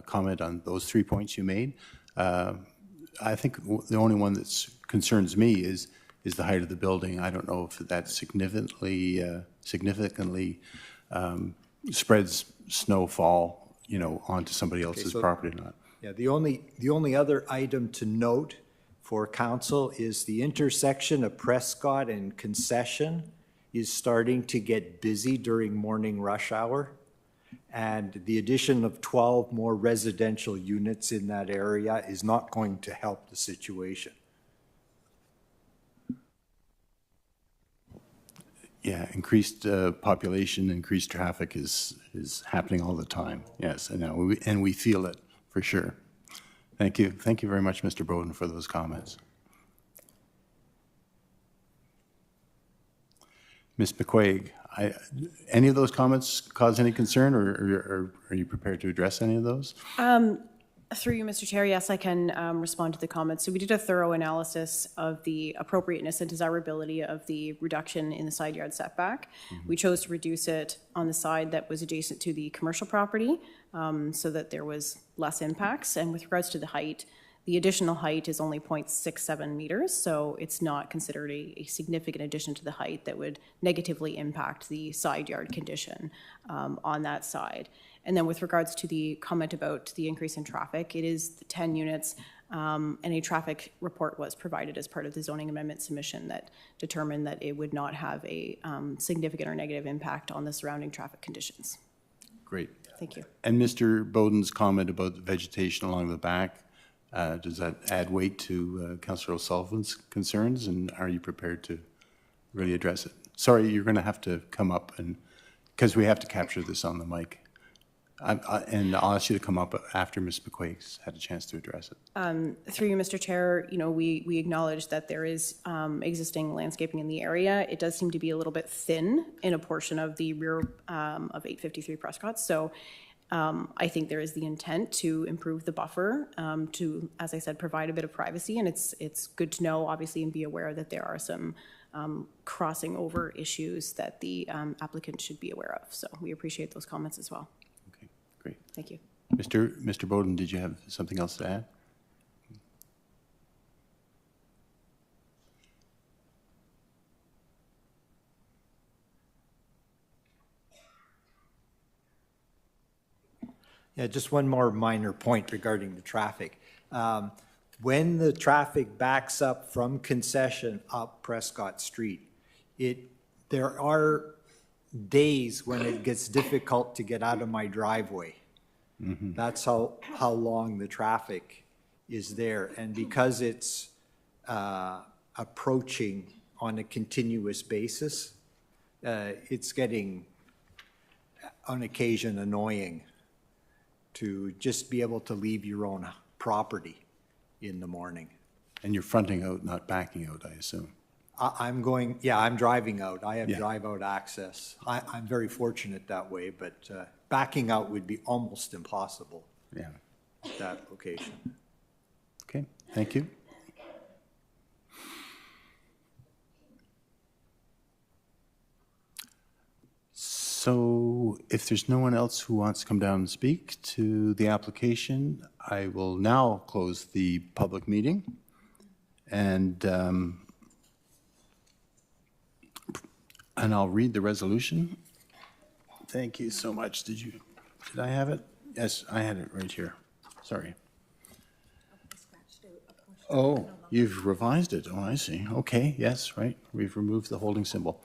comment on those 3 points you made. I think the only one that concerns me is the height of the building. I don't know if that significantly spreads snowfall, onto somebody else's so- property or not. Yeah, the only other item to note for council is the intersection of Prescott and Concession is starting to get busy during morning rush hour. And the addition of 12 more residential units in that area is not going to help the situation. Yeah, increased population, increased traffic is happening all the time. Yes, and we feel it for sure. Thank you. Thank you very much, Mr. Bowden, for those comments. Ms. McQuaig, any of those comments cause any concern, or are you prepared to address any of those? Through you, Mr. Chair, yes, I can respond to the comments. So we did a thorough analysis of the appropriateness and desirability of the reduction in the side yard setback. We chose to reduce it on the side that was adjacent to the commercial property so that there was less impacts. And with regards to the height, the additional height is only 0.67 meters, so it's not considered a significant addition to the height that would negatively impact the side yard condition on that side. And then with regards to the comment about the increase in traffic, it is the 10 units, and a traffic report was provided as part of the zoning amendment submission that determined that it would not have a significant or negative impact on the surrounding traffic conditions. Great. Thank you. And Mr. Bowden's comment about the vegetation along the back, does that add weight to Councillor O'Sullivan's concerns, and are you prepared to really address it? Sorry, you're going to have to come up, because we have to capture this on the mic. And I'll ask you to come up after Ms. McQuaig's had a chance to address it. Through you, Mr. Chair, we acknowledge that there is existing landscaping in the area. It does seem to be a little bit thin in a portion of the rear of 853 Prescott. So I think there is the intent to improve the buffer to, as I said, provide a bit of privacy. And it's good to know, obviously, and be aware that there are some crossing over issues that the applicant should be aware of. So we appreciate those comments as well. Okay, great. Thank you. Mr. Bowden, did you have something else to add? Yeah, just one more minor point regarding the traffic. When the traffic backs up from Concession up Prescott Street, there are days when it gets difficult to get out of my driveway. That's how long the traffic is there. And because it's approaching on a continuous basis, it's getting, on occasion, annoying to just be able to leave your own property in the morning. And you're fronting out, not backing out, I assume. I'm going, yeah, I'm driving out. I have Yeah. drive-out access. I'm very fortunate that way, but backing out would be almost impossible Yeah. at that location. Okay, thank you. So if there's no one else who wants to come down and speak to the application, I will now close the public meeting. And I'll read the resolution. Thank you so much. Did I have it? Yes, I had it right here. Sorry. Oh, you've revised it. Oh, I see. Okay, yes, right. We've removed the holding symbol.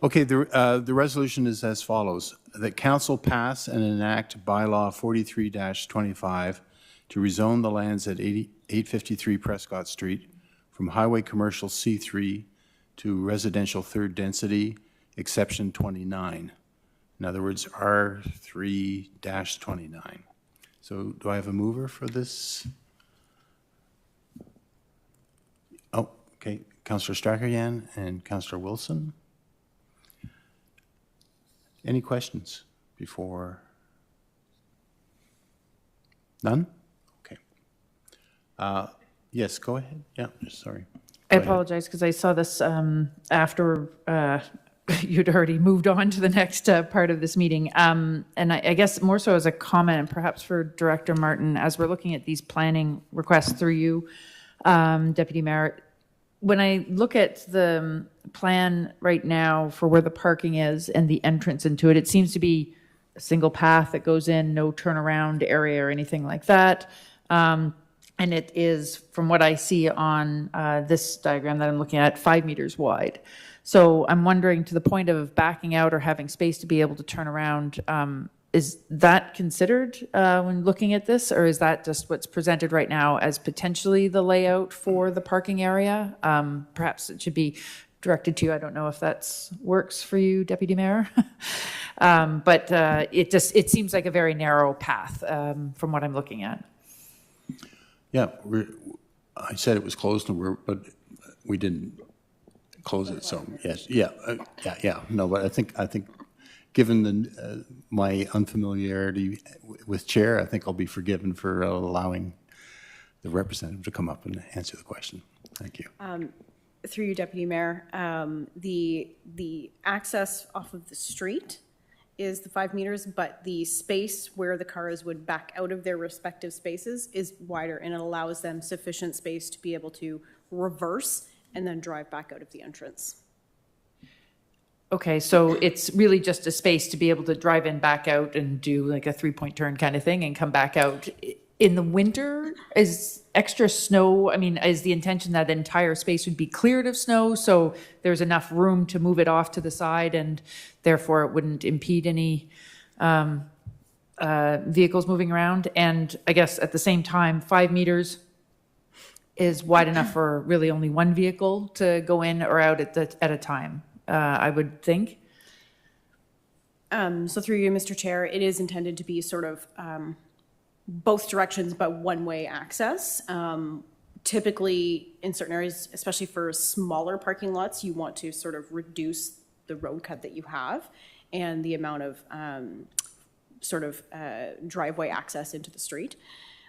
Okay, the resolution is as follows: that council pass and enact bylaw 43-25 to rezone the lands at 853 Prescott Street from highway commercial C3 to residential third density, exception 29. In other words, R3-29. So do I have a mover for this? Oh, okay. Councillor Strakeryan and Councillor Wilson. Any questions before? None? Okay. Yes, go ahead. Yeah, sorry. I Go ahead. apologize because I saw this after you'd already moved on to the next part of this meeting. And I guess more so as a comment, and perhaps for Director Martin, as we're looking at these planning requests through you, Deputy Mayor, when I look at the plan right now for where the parking is and the entrance into it, it seems to be a single path that goes in, no turnaround area or anything like that. And it is, from what I see on this diagram that I'm looking at, 5 meters wide. So I'm wondering, to the point of backing out or having space to be able to turn around, is that considered when looking at this, or is that just what's presented right now as potentially the layout for the parking area? Perhaps it should be directed to you. I don't know if that works for you, Deputy Mayor. But it seems like a very narrow path from what I'm looking at. Yeah, I said it was closed, but we didn't close it, so yes, yeah. No, but I think given my unfamiliarity with chair, I think I'll be forgiven for allowing the representative to come up and answer the question. Thank you. Through you, Deputy Mayor, the access off of the street is the 5 meters, but the space where the cars would back out of their respective spaces is wider, and it allows them sufficient space to be able to reverse and then drive back out of the entrance. Okay, so it's really just a space to be able to drive in, back out, and do like a 3-point turn kind of thing and come back out. In the winter, is extra snow, I mean, is the intention that the entire space would be cleared of snow, so there's enough room to move it off to the side, and therefore it wouldn't impede any vehicles moving around? And I guess at the same time, 5 meters is wide enough for really only one vehicle to go in or out at a time, I would think. So through you, Mr. Chair, it is intended to be sort of both directions, but one-way access. Typically, in certain areas, especially for smaller parking lots, you want to sort of reduce the road cut that you have and the amount of driveway access into the street.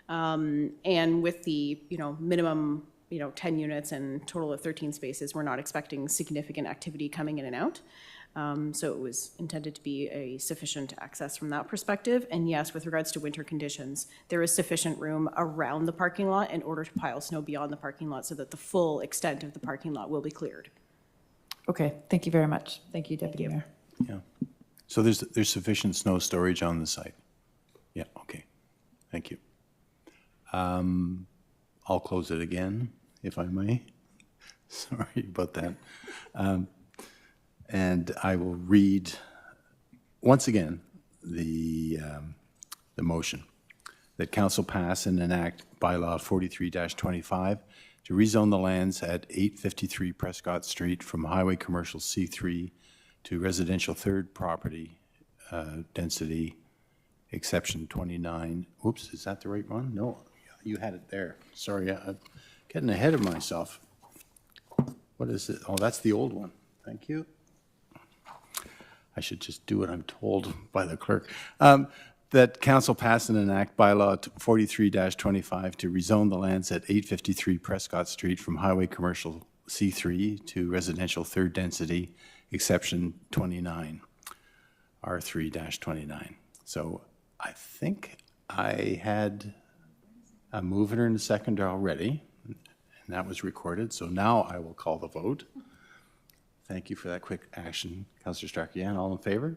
And with the, minimum, 10 units and total of 13 spaces, we're not expecting significant activity coming in and out. So it was intended to be a sufficient access from that perspective. And yes, with regards to winter conditions, there is sufficient room around the parking lot in order to pile snow beyond the parking lot so that the full extent of the parking lot will be cleared. Okay, thank you very much. Thank you, Deputy Mayor. Yeah. So there's sufficient snow storage on the site? Yeah, okay. Thank you. I'll close it again, if I may. Sorry about that. And I will read, once again, the motion that council pass and enact bylaw 43-25 to rezone the lands at 853 Prescott Street from highway commercial C3 to residential third property density exception 29. Oops, is that the right one? No, you had it there. Sorry, I'm getting ahead of myself. What is it? Oh, that's the old one. Thank you. I should just do what I'm told by the clerk. That council pass and enact bylaw 43-25 to rezone the lands at 853 Prescott Street from highway commercial C3 to residential third density, exception 29, R3-29. So I think I had a mover and a seconder already, and that was recorded. So now I will call the vote. Thank you for that quick action, Councillor Strakian. All in favor?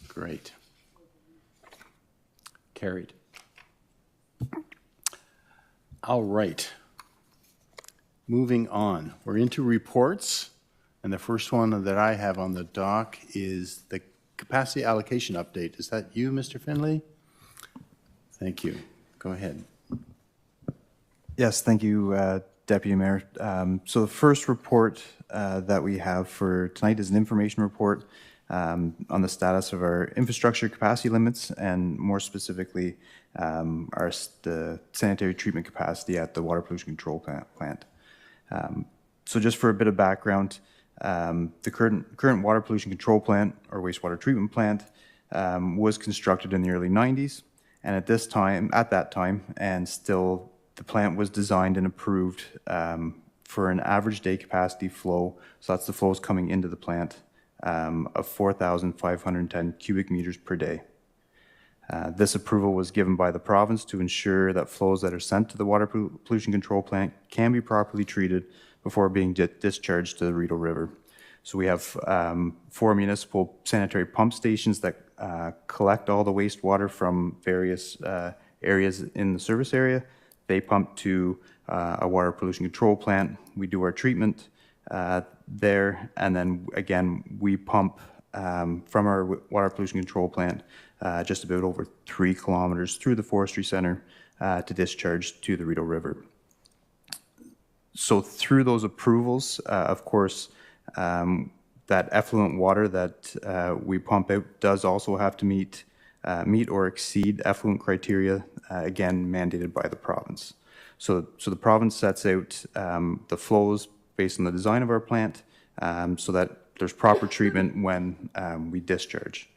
Great. Carried. All right. Moving on. We're into reports, and the first one that I have on the dock is the capacity allocation update. Is that you, Mr. Finley? Thank you. Go ahead. Yes, thank you, Deputy Mayor. So the first report that we have for tonight is an information report on the status of our infrastructure capacity limits, and more specifically, the sanitary treatment capacity at the water pollution control plant. So just for a bit of background, the current water pollution control plant or wastewater treatment plant was constructed in the early 90s, and at that time, and still, the plant was designed and approved for an average day capacity flow, so that's the flows coming into the plant, of 4,510 cubic meters per day. This approval was given by the province to ensure that flows that are sent to the water pollution control plant can be properly treated before being discharged to the Rideau River. So we have 4 municipal sanitary pump stations that collect all the wastewater from various areas in the service area. They pump to a water pollution control plant. We do our treatment there, and then again, we pump from our water pollution control plant just about over 3 kilometers through the forestry center to discharge to the Rideau River. So through those approvals, of course, that effluent water that we pump out does also have to meet or exceed effluent criteria, again, mandated by the province. So the province sets out the flows based on the design of our plant so that there's proper treatment when we discharge.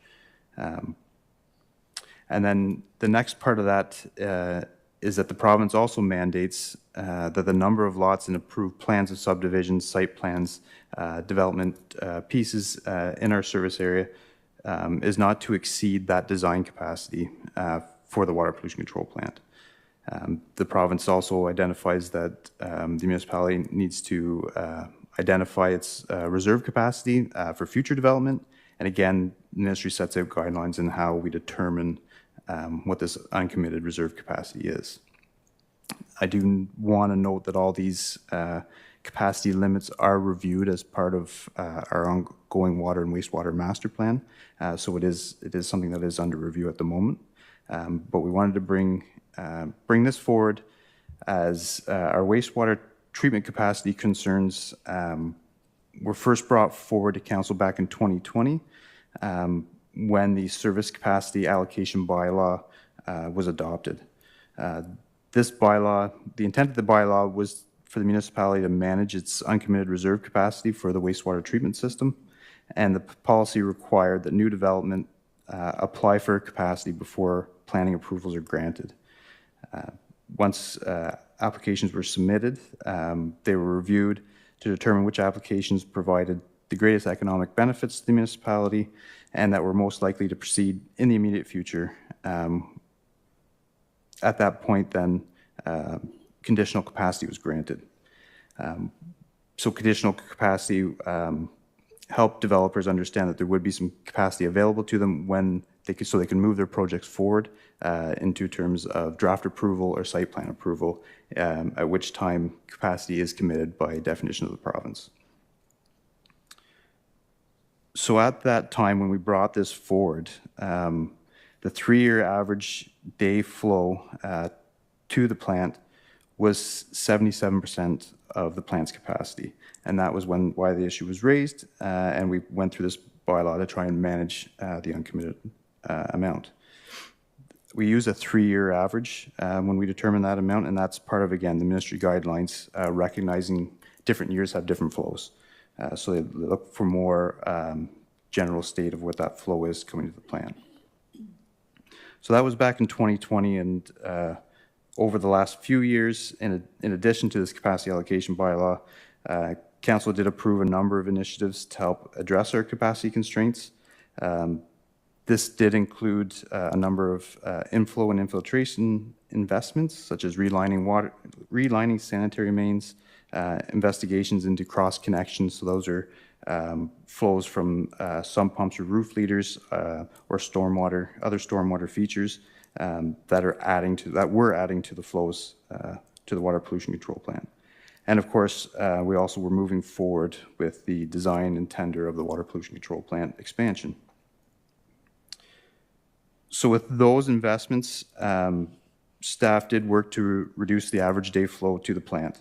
And then the next part of that is that the province also mandates that the number of lots in approved plans of subdivisions, site plans, development pieces in our service area is not to exceed that design capacity for the water pollution control plant. The province also identifies that the municipality needs to identify its reserve capacity for future development. And again, the ministry sets out guidelines on how we determine what this uncommitted reserve capacity is. I do want to note that all these capacity limits are reviewed as part of our ongoing water and wastewater master plan. So it is something that is under review at the moment. But we wanted to bring this forward as our wastewater treatment capacity concerns were first brought forward to council back in 2020 when the service capacity allocation bylaw was adopted. This bylaw, the intent of the bylaw was for the municipality to manage its uncommitted reserve capacity for the wastewater treatment system, and the policy required that new development apply for capacity before planning approvals are granted. Once applications were submitted, they were reviewed to determine which applications provided the greatest economic benefits to the municipality and that were most likely to proceed in the immediate future. At that point, then, conditional capacity was granted. So conditional capacity helped developers understand that there would be some capacity available to them when they can move their projects forward into terms of draft approval or site plan approval, at which time capacity is committed by definition of the province. So at that time when we brought this forward, the 3-year average day flow to the plant was 77% of the plant's capacity. And that was why the issue was raised, and we went through this bylaw to try and manage the uncommitted amount. We use a 3-year average when we determine that amount, and that's part of, again, the ministry guidelines recognizing different years have different flows. So they look for more general state of what that flow is coming to the plan. So that was back in 2020, and over the last few years, in addition to this capacity allocation bylaw, Council did approve a number of initiatives to help address our capacity constraints. This did include a number of inflow and infiltration investments, such as relining sanitary mains, investigations into cross connections. So those are flows from sump pumps or roof leaders or other stormwater features that we're adding to the flows to the water pollution control plan. And of course, we also were moving forward with the design and tender of the water pollution control plant expansion. So with those investments, staff did work to reduce the average day flow to the plant.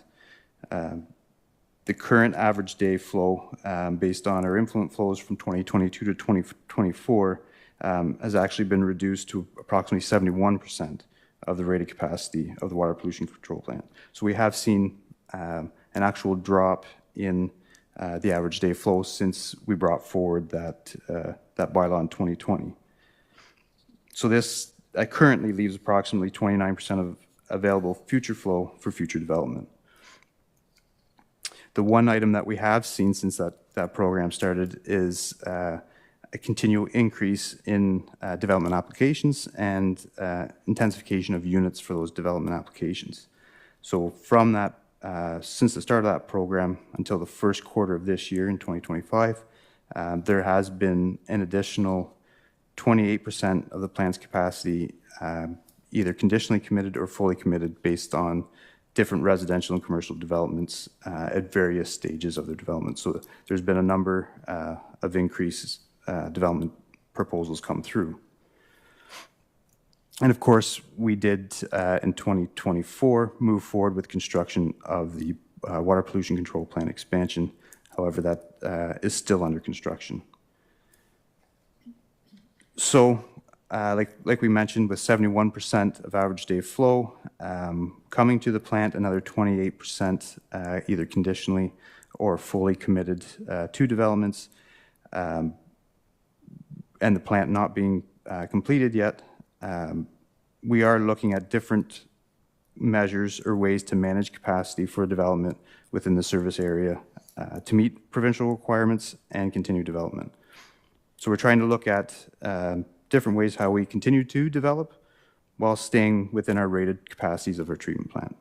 The current average day flow, based on our influent flows from 2022 to 2024, has actually been reduced to approximately 71% of the rated capacity of the water pollution control plant. So we have seen an actual drop in the average day flow since we brought forward that bylaw in 2020. So this currently leaves approximately 29% of available future flow for future development. The one item that we have seen since that program started is a continual increase in development applications and intensification of units for those development applications. So from that, since the start of that program until the first quarter of this year in 2025, there has been an additional 28% of the plant's capacity either conditionally committed or fully committed based on different residential and commercial developments at various stages of their development. So there's been a number of increases, development proposals come through. And of course, we did in 2024 move forward with construction of the water pollution control plant expansion. However, that is still under construction. So, like we mentioned, with 71% of average day flow coming to the plant, another 28% either conditionally or fully committed to developments, and the plant not being completed yet, we are looking at different measures or ways to manage capacity for development within the service area to meet provincial requirements and continue development. So we're trying to look at different ways how we continue to develop while staying within our rated capacities of our treatment plant.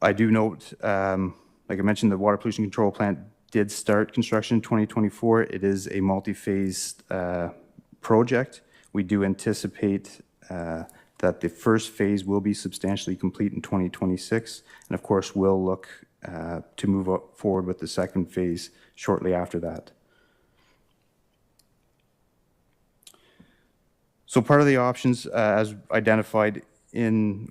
I do note, like I mentioned, the water pollution control plant did start construction in 2024. It is a multi-phased project. We do anticipate that the first phase will be substantially complete in 2026, and of course we'll look to move forward with the second phase shortly after that. So part of the options as identified in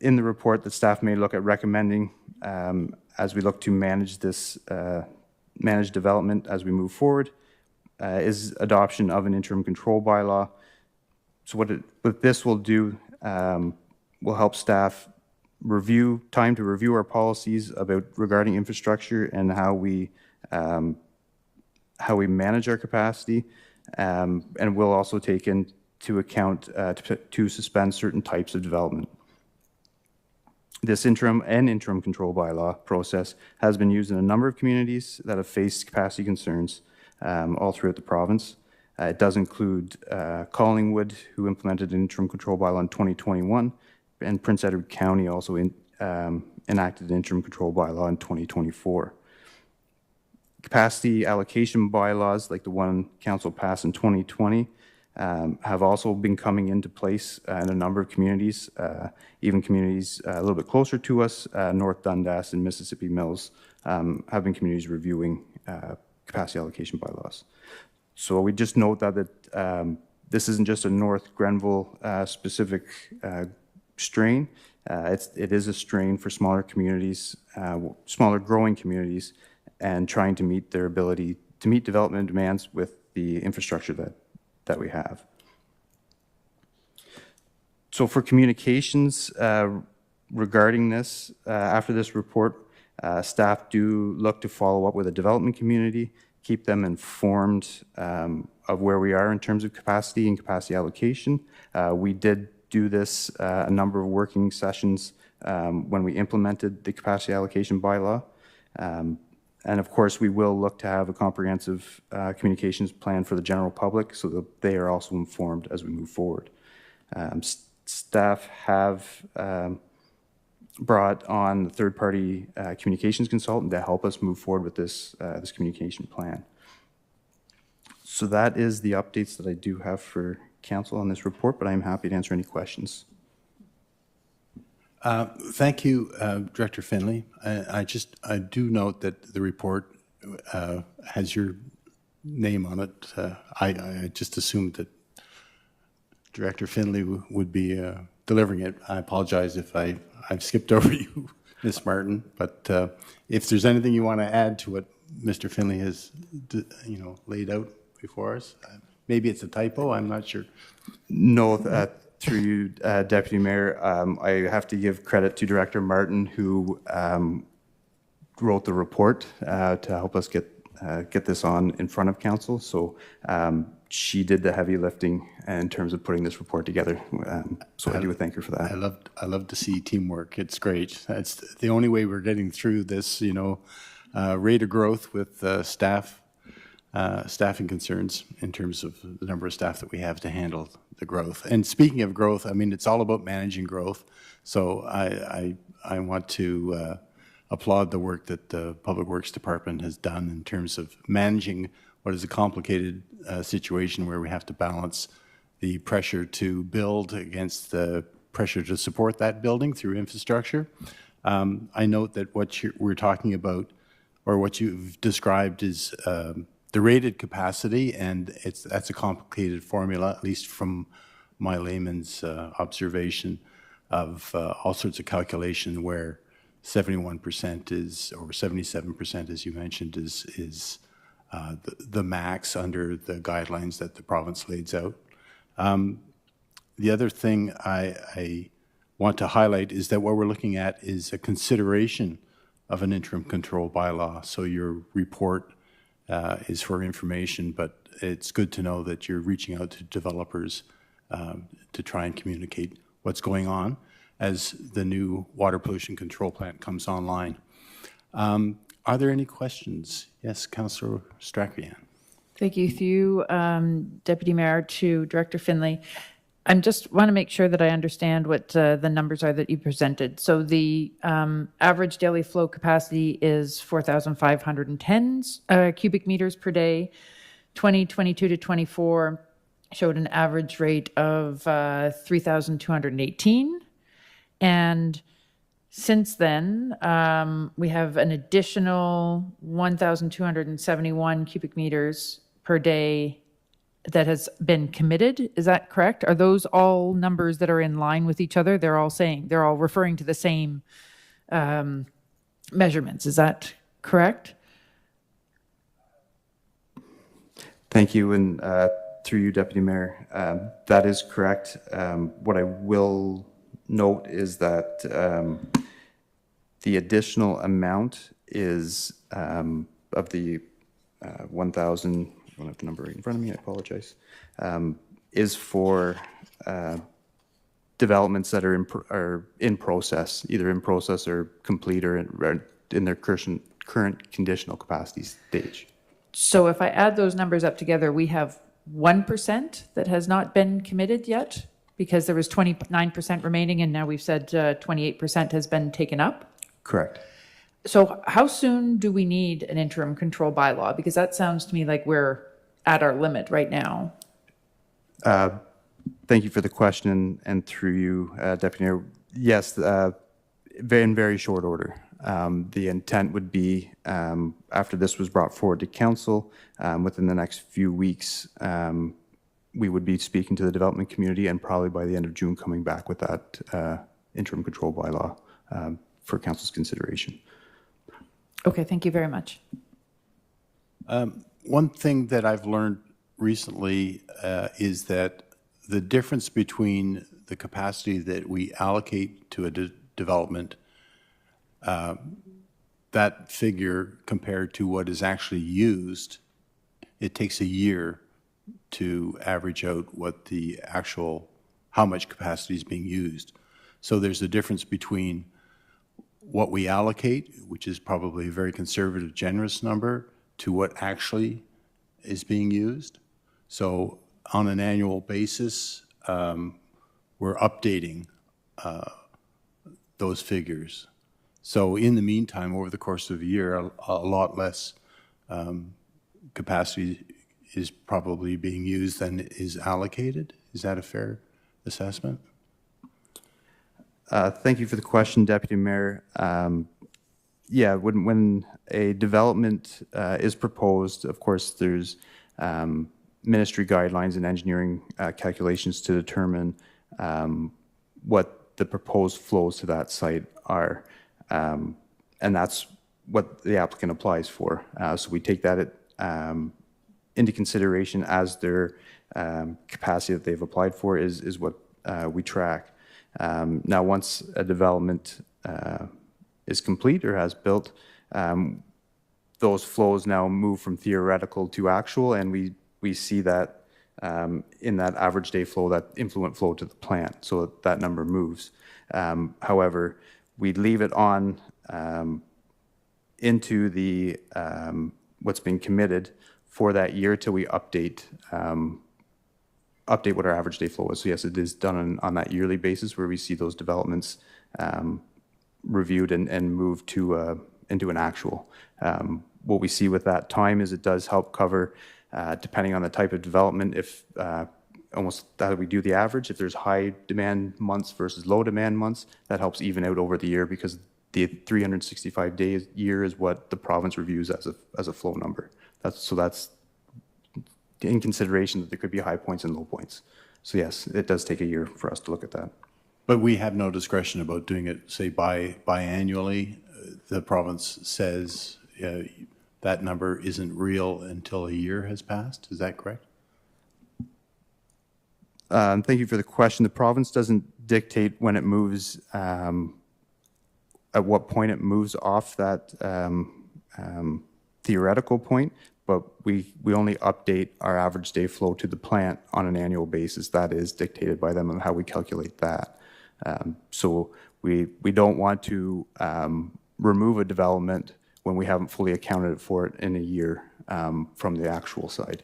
the report that staff may look at recommending as we look to manage this manage development as we move forward is adoption of an interim control bylaw. So what this will do will help staff time to review our policies regarding infrastructure and how we manage our capacity, and we'll also take into account to suspend certain types of development. This interim control bylaw process has been used in a number of communities that have faced capacity concerns all throughout the province. It does include Collingwood, who implemented an interim control bylaw in 2021, and Prince Edward County also enacted an interim control bylaw in 2024. Capacity allocation bylaws, like the one Council passed in 2020, have also been coming into place in a number of communities, even communities a little bit closer to us, North Dundas and Mississippi Mills, have been communities reviewing capacity allocation bylaws. So we just note that this isn't just a North Grenville specific strain. It is a strain for smaller communities, smaller growing communities, and trying to meet their ability to meet development demands with the infrastructure that we have. So for communications regarding this, after this report, staff do look to follow up with the development community, keep them informed of where we are in terms of capacity and capacity allocation. We did do this a number of working sessions when we implemented the capacity allocation bylaw. And of course, we will look to have a comprehensive communications plan for the general public so that they are also informed as we move forward. Staff have brought on the third-party communications consultant to help us move forward with this communication plan. So that is the updates that I do have for council on this report, but I'm happy to answer any questions. Thank you, Director Finley. I do note that the report has your name on it. I just assumed that Director Finley would be delivering it. I apologize if I've skipped over you, Ms. Martin, but if there's anything you want to add to what Mr. Finley has, laid out before us, maybe it's a typo, I'm not sure. No, through you, Deputy Mayor, I have to give credit to Director Martin, who wrote the report to help us get this on in front of council. So she did the heavy lifting in terms of putting this report together. So I do thank her for that. I love to see teamwork. It's great. That's the only way we're getting through this, rate of growth with staffing concerns in terms of the number of staff that we have to handle the growth. And speaking of growth, I mean, it's all about managing growth. So I want to applaud the work that the Public Works Department has done in terms of managing what is a complicated situation where we have to balance the pressure to build against the pressure to support that building through infrastructure. I note that what we're talking about, or what you've described, is the rated capacity, and that's a complicated formula, at least from my layman's observation of all sorts of calculation where 71% is, or 77%, as you mentioned, is the max under the guidelines that the province lays out. The other thing I want to highlight is that what we're looking at is a consideration of an interim control bylaw. So your report is for information, but it's good to know that you're reaching out to developers to try and communicate what's going on as the new water pollution control plant comes online. Are there any questions? Yes, Councillor Strachian. Thank you. Through Deputy Mayor to Director Finley. I just want to make sure that I understand what the numbers are that you presented. So the average daily flow capacity is 4,510 cubic meters per day. 2022 to 24 showed an average rate of 3,218. And since then, we have an additional 1,271 cubic meters per day that has been committed. Is that correct? Are those all numbers that are in line with each other? They're all referring to the same measurements. Is that correct? Thank you, and through you, Deputy Mayor, that is correct. What I will note is that the additional amount is of the 1,000, I don't have the number right in front of me, I apologize, is for developments that are in process, either in process or complete or in their current conditional capacity stage. So if I add those numbers up together, we have 1% that has not been committed yet, because there was 29% remaining, and now we've said 28% has been taken up? Correct. So how soon do we need an interim control bylaw? Because that sounds to me like we're at our limit right now. Thank you for the question, and through you, Deputy Mayor. Yes, in very short order. The intent would be, after this was brought forward to council, within the next few weeks, we would be speaking to the development community, and probably by the end of June coming back with that interim control bylaw for council's consideration. Okay, thank you very much. One thing that I've learned recently is that the difference between the capacity that we allocate to a development, that figure compared to what is actually used, it takes a year to average out what the actual, how much capacity is being used. So there's a difference between what we allocate, which is probably a very conservative, generous number, to what actually is being used. So on an annual basis, we're updating those figures. So in the meantime, over the course of a year, a lot less capacity is probably being used than is allocated. Is that a fair assessment? Thank you for the question, Deputy Mayor. Yeah, when a development is proposed, of course, there's ministry guidelines and engineering calculations to determine what the proposed flows to that site are. And that's what the applicant applies for. So we take that into consideration as their capacity that they've applied for is what we track. Now, once a development is complete or has built, those flows now move from theoretical to actual, and we see that in that average day flow, that influent flow to the plant, so that number moves. However, we leave it on into the what's being committed for that year till we update what our average day flow is. So yes, it is done on that yearly basis where we see those developments reviewed and moved to into an actual. What we see with that time is it does help cover, depending on the type of development, if almost how we do the average, if there's high demand months versus low demand months, that helps even out over the year because the 365 days year is what the province reviews as a flow number. That's in consideration that there could be high points and low points. So yes, it does take a year for us to look at that. But we have no discretion about doing it, say, biannually. The province says that number isn't real until a year has passed. Is that correct? Thank you for the question. The province doesn't dictate when it moves, at what point it moves off that theoretical point, but we only update our average day flow to the plant on an annual basis. That is dictated by them and how we calculate that. So we don't want to remove a development when we haven't fully accounted for it in a year from the actual side.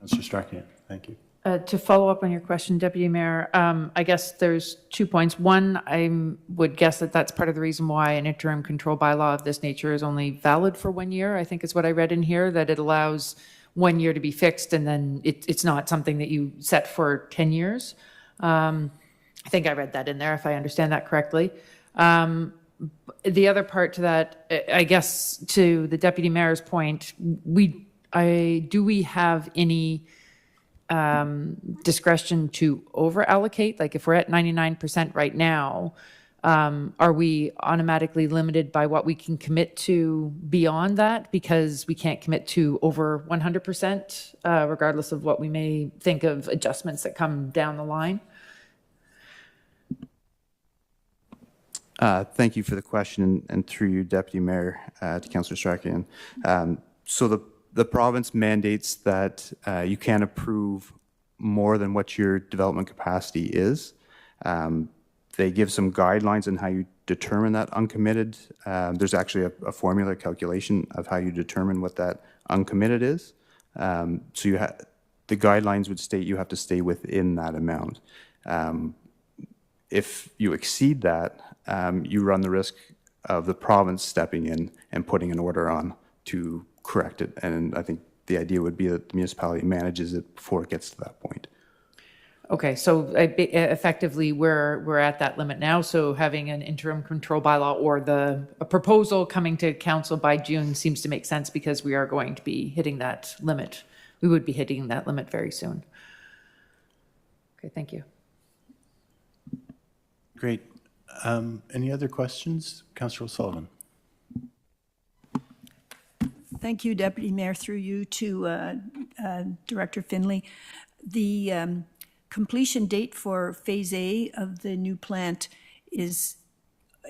Mr. Strachan, thank you. To follow up on your question, Deputy Mayor, I guess there's 2 points. One, I would guess that that's part of the reason why an interim control bylaw of this nature is only valid for 1 year. I think is what I read in here, that it allows 1 year to be fixed and then it's not something that you set for 10 years. I think I read that in there, if I understand that correctly. The other part to that, I guess, to the Deputy Mayor's point, do we have any discretion to over allocate? Like if we're at 99% right now, are we automatically limited by what we can commit to beyond that because we can't commit to over 100%, regardless of what we may think of adjustments that come down the line? Thank you for the question, and through you, Deputy Mayor, to Councillor Strachan. So the province mandates that you can't approve more than what your development capacity is. They give some guidelines on how you determine that uncommitted. There's actually a formula calculation of how you determine what that uncommitted is. So the guidelines would state you have to stay within that amount. If you exceed that, you run the risk of the province stepping in and putting an order on to correct it. And I think the idea would be that the municipality manages it before it gets to that point. Okay, so effectively, we're at that limit now. So having an interim control bylaw or a proposal coming to council by June seems to make sense because we are going to be hitting that limit. We would be hitting that limit very soon. Okay, thank you. Great. Any other questions? Councillor O'Sullivan. Thank you, Deputy Mayor, through you to Director Finley. The completion date for Phase A of the new plant is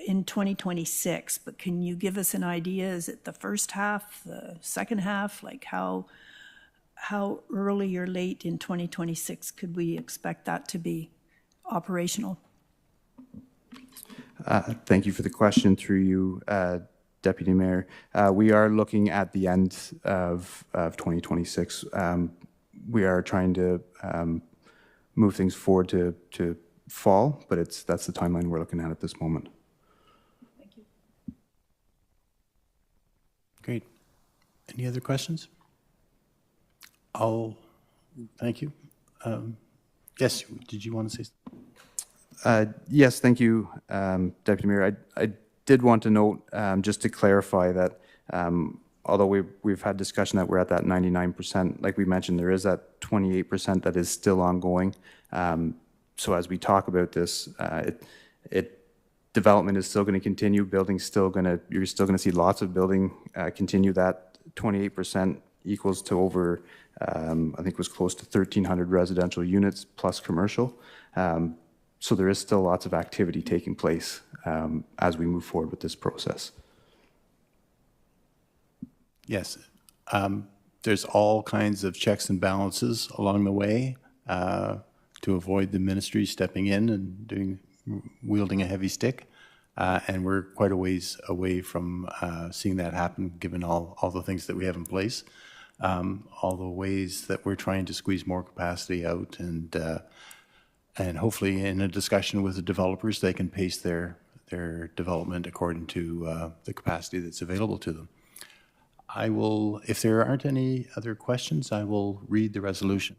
in 2026, but can you give us an idea? Is it the first half, the second half? Like how early or late in 2026 could we expect that to be operational? Thank you for the question through you, Deputy Mayor. We are looking at the end of 2026. We are trying to move things forward to fall, but that's the timeline we're looking at this moment. Thank you. Great. Any other questions? Thank you. Yes, did you want to say something? Yes, thank you, Deputy Mayor. I did want to note, just to clarify that although we've had discussion that we're at that 99%, like we mentioned, there is that 28% that is still ongoing. So as we talk about this, development is still going to continue. You're still going to see lots of building continue. That 28% equals to over, I think it was close to 1,300 residential units plus commercial. So there is still lots of activity taking place as we move forward with this process. Yes. There's all kinds of checks and balances along the way to avoid the ministry stepping in and wielding a heavy stick. And we're quite a ways away from seeing that happen, given all the things that we have in place, all the ways that we're trying to squeeze more capacity out, and hopefully in a discussion with the developers, they can pace their development according to the capacity that's available to them. If there aren't any other questions, I will read the resolution.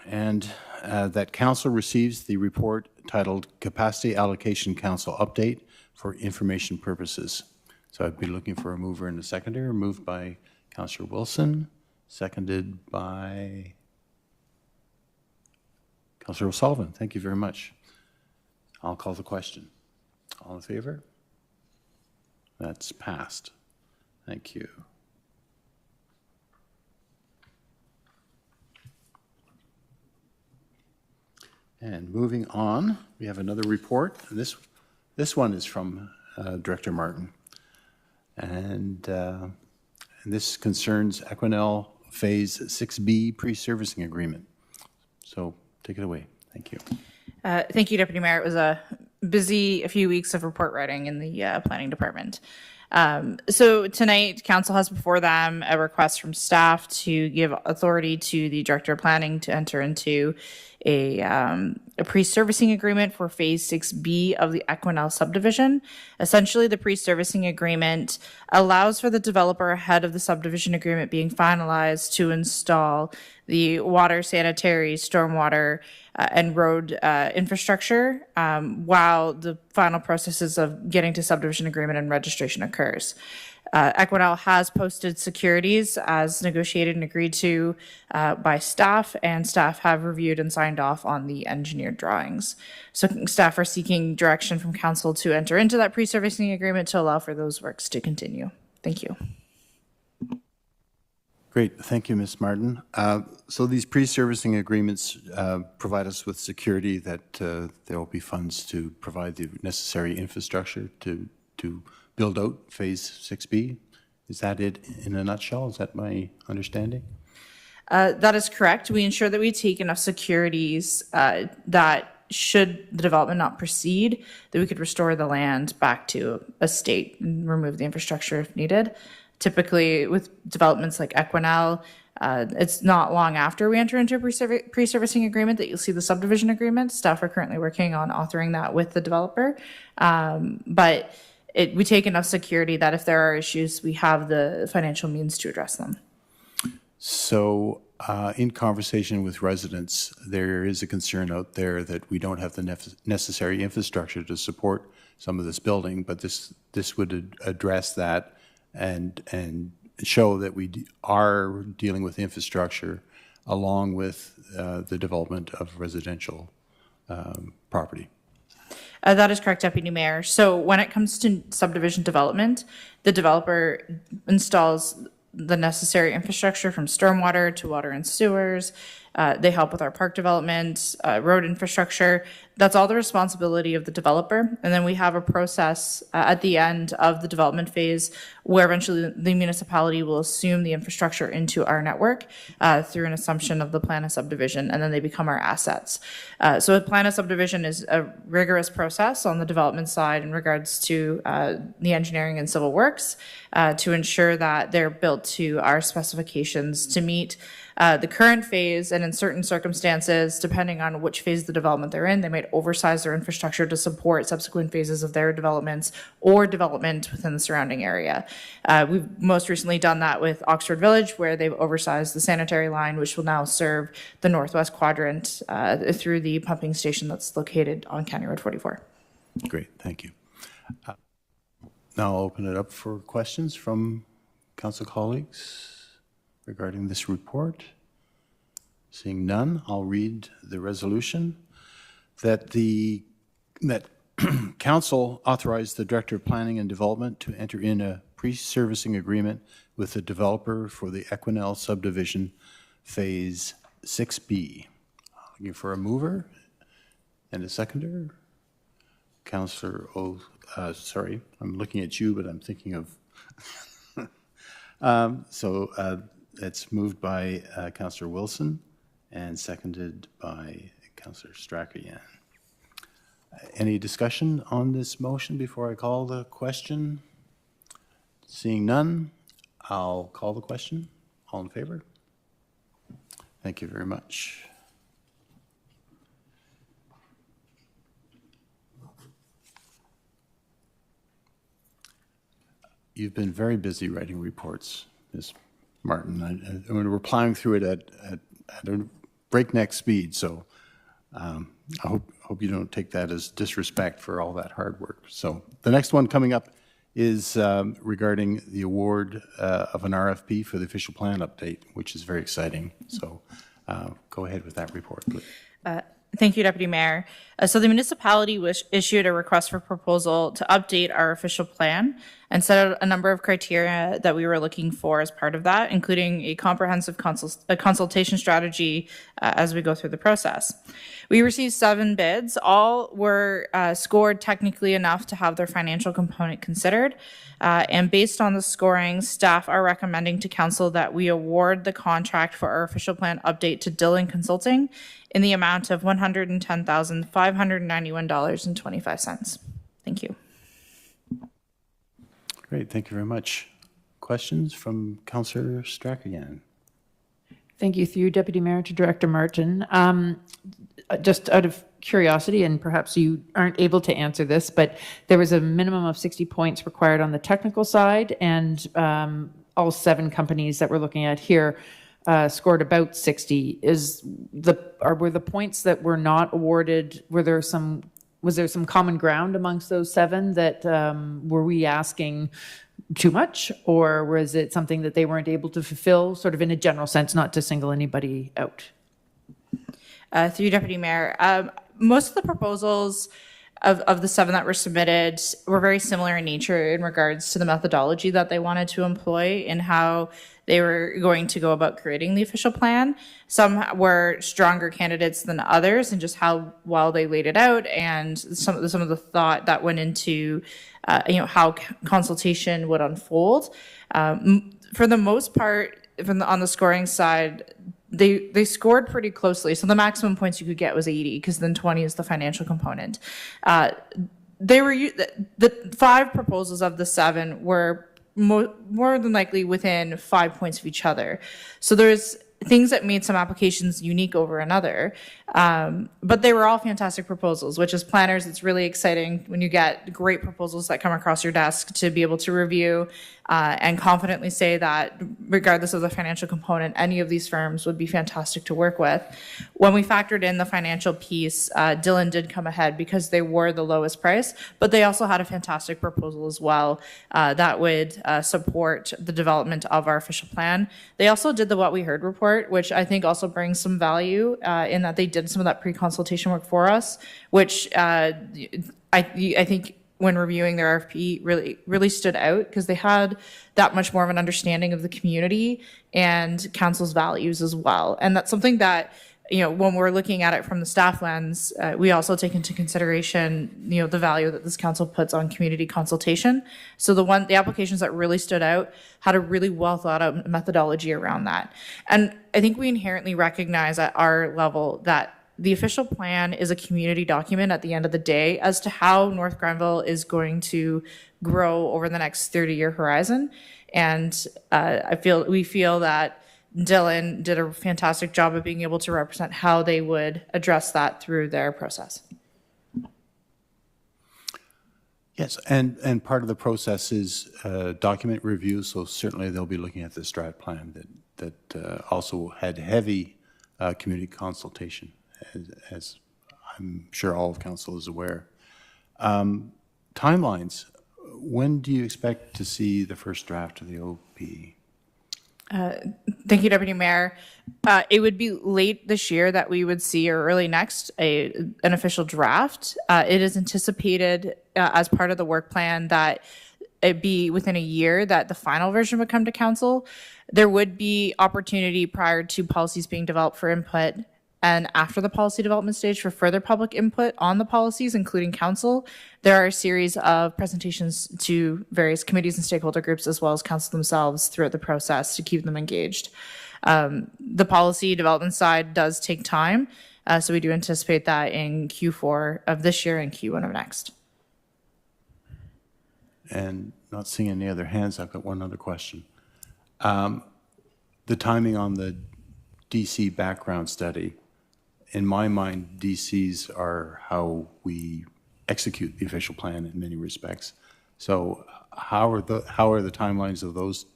And that Council receives the report titled Capacity Allocation Council Update for information purposes. So I'd be looking for a mover and a seconder. Moved by Councillor Wilson, seconded by Councillor O'Sullivan. Thank you very much. I'll call the question. All in favor? That's passed. Thank you. And moving on, we have another report. This one is from Director Martin. And this concerns Equinel Phase 6B pre-servicing agreement. So take it away. Thank you. Thank you, Deputy Mayor. It was a few weeks of report writing in the planning department. So tonight, council has before them a request from staff to give authority to the director of planning to enter into a pre-servicing agreement for Phase 6B of the Equinel subdivision. Essentially, the pre-servicing agreement allows for the developer ahead of the subdivision agreement being finalized to install the water, sanitary, stormwater, and road infrastructure while the final processes of getting to subdivision agreement and registration occurs. Equinel has posted securities as negotiated and agreed to by staff, and staff have reviewed and signed off on the engineered drawings. So staff are seeking direction from council to enter into that pre-servicing agreement to allow for those works to continue. Thank you. Great. Thank you, Ms. Martin. So these pre-servicing agreements provide us with security that there will be funds to provide the necessary infrastructure to build out Phase 6B. Is that it in a nutshell? Is that my understanding? That is correct. We ensure that we take enough securities that should the development not proceed, that we could restore the land back to a state and remove the infrastructure if needed. Typically, with developments like Equinel, it's not long after we enter into a pre-servicing agreement that you'll see the subdivision agreement. Staff are currently working on authoring that with the developer. But we take enough security that if there are issues, we have the financial means to address them. So in conversation with residents, there is a concern out there that we don't have the necessary infrastructure to support some of this building, but this would address that and show that we are dealing with infrastructure along with the development of residential property. That is correct, Deputy Mayor. So when it comes to subdivision development, the developer installs the necessary infrastructure from stormwater to water and sewers. They help with our park development, road infrastructure. That's all the responsibility of the developer. And then we have a process at the end of the development phase where eventually the municipality will assume the infrastructure into our network through an assumption of the plan of subdivision, and then they become our assets. So a plan of subdivision is a rigorous process on the development side in regards to the engineering and civil works to ensure that they're built to our specifications to meet the current phase, and in certain circumstances, depending on which phase of the development they're in, they might oversize their infrastructure to support subsequent phases of their developments or development within the surrounding area. We've most recently done that with Oxford Village, where they've oversized the sanitary line, which will now serve the northwest quadrant through the pumping station that's located on County Road 44. Great, thank you. Now I'll open it up for questions from council colleagues regarding this report. Seeing none, I'll read the resolution that council authorized the Director of Planning and Development to enter in a pre-servicing agreement with the developer for the Equinell subdivision Phase 6B. Looking for a mover and a seconder. Councillor sorry, I'm looking at you, but I'm thinking of it's moved by Councillor Wilson and seconded by Councillor Strachan. Any discussion on this motion before I call the question? Seeing none, I'll call the question. All in favor? Thank you very much. You've been very busy writing reports, Ms. Martin. I mean, we're plowing through it at a breakneck speed, so I hope you don't take that as disrespect for all that hard work. So the next one coming up is regarding the award of an RFP for the official plan update, which is very exciting. So go ahead with that report, please. Thank you, Deputy Mayor. So the municipality issued a request for proposal to update our official plan and set out a number of criteria that we were looking for as part of that, including a comprehensive consultation strategy as we go through the process. We received 7 bids. All were scored technically enough to have their financial component considered. And based on the scoring, staff are recommending to council that we award the contract for our official plan update to Dillon Consulting in the amount of $110,591.25. Thank you. Great, thank you very much. Questions from Councillor Strachan? Thank you. Through Deputy Mayor to Director Martin. Just out of curiosity, and perhaps you aren't able to answer this, but there was a minimum of 60 points required on the technical side, and all 7 companies that we're looking at here scored about 60. Were the points that were not awarded, was there some common ground amongst those 7 that were we asking too much, or was it something that they weren't able to fulfill, sort of in a general sense, not to single anybody out? Through Deputy Mayor, most of the proposals of the 7 that were submitted were very similar in nature in regards to the methodology that they wanted to employ and how they were going to go about creating the official plan. Some were stronger candidates than others, and just how well they laid it out, and some of the thought that went into how consultation would unfold. For the most part, on the scoring side, they scored pretty closely. So the maximum points you could get was 80, because then 20 is the financial component. The 5 proposals of the 7 were more than likely within 5 points of each other. So there's things that made some applications unique over another. But they were all fantastic proposals, which as planners, it's really exciting when you get great proposals that come across your desk to be able to review and confidently say that regardless of the financial component, any of these firms would be fantastic to work with. When we factored in the financial piece, Dillon did come ahead because they were the lowest price, but they also had a fantastic proposal as well that would support the development of our official plan. They also did the What We Heard report, report, which I think also brings some value in that they did some of that pre-consultation work for us, which I think when reviewing their RFP really stood out because they had that much more of an understanding of the community and council's values as well. And that's something that, when we're looking at it from the staff lens, we also take into consideration, the value that this council puts on community consultation. So the applications that really stood out had a really well thought out methodology around that. And I think we inherently recognize at our level that the official plan is a community document at the end of the day as to how North Grenville is going to grow over the next 30-year horizon. And we feel that Dylan did a fantastic job of being able to represent how they would address that through their process. Yes, and part of the process is document review, so certainly they'll be looking at the strat plan that also had heavy community consultation, as I'm sure all of council is aware. Timelines, when do you expect to see the first draft of the OP? Thank you, Deputy Mayor. It would be late this year that we would see, or early next, an official draft. It is anticipated as part of the work plan that it be within a year that the final version would come to council. There would be opportunity prior to policies being developed for input and after the policy development stage for further public input on the policies, including council. There are a series of presentations to various committees and stakeholder groups, as well as council themselves throughout the process to keep them engaged. The policy development side does take time, so we do anticipate that in Q4 of this year and Q1 of next. And not seeing any other hands, I've got one other question. The timing on the DC background study, in my mind, DCs are how we execute the official plan in many respects. So how are the timelines of those,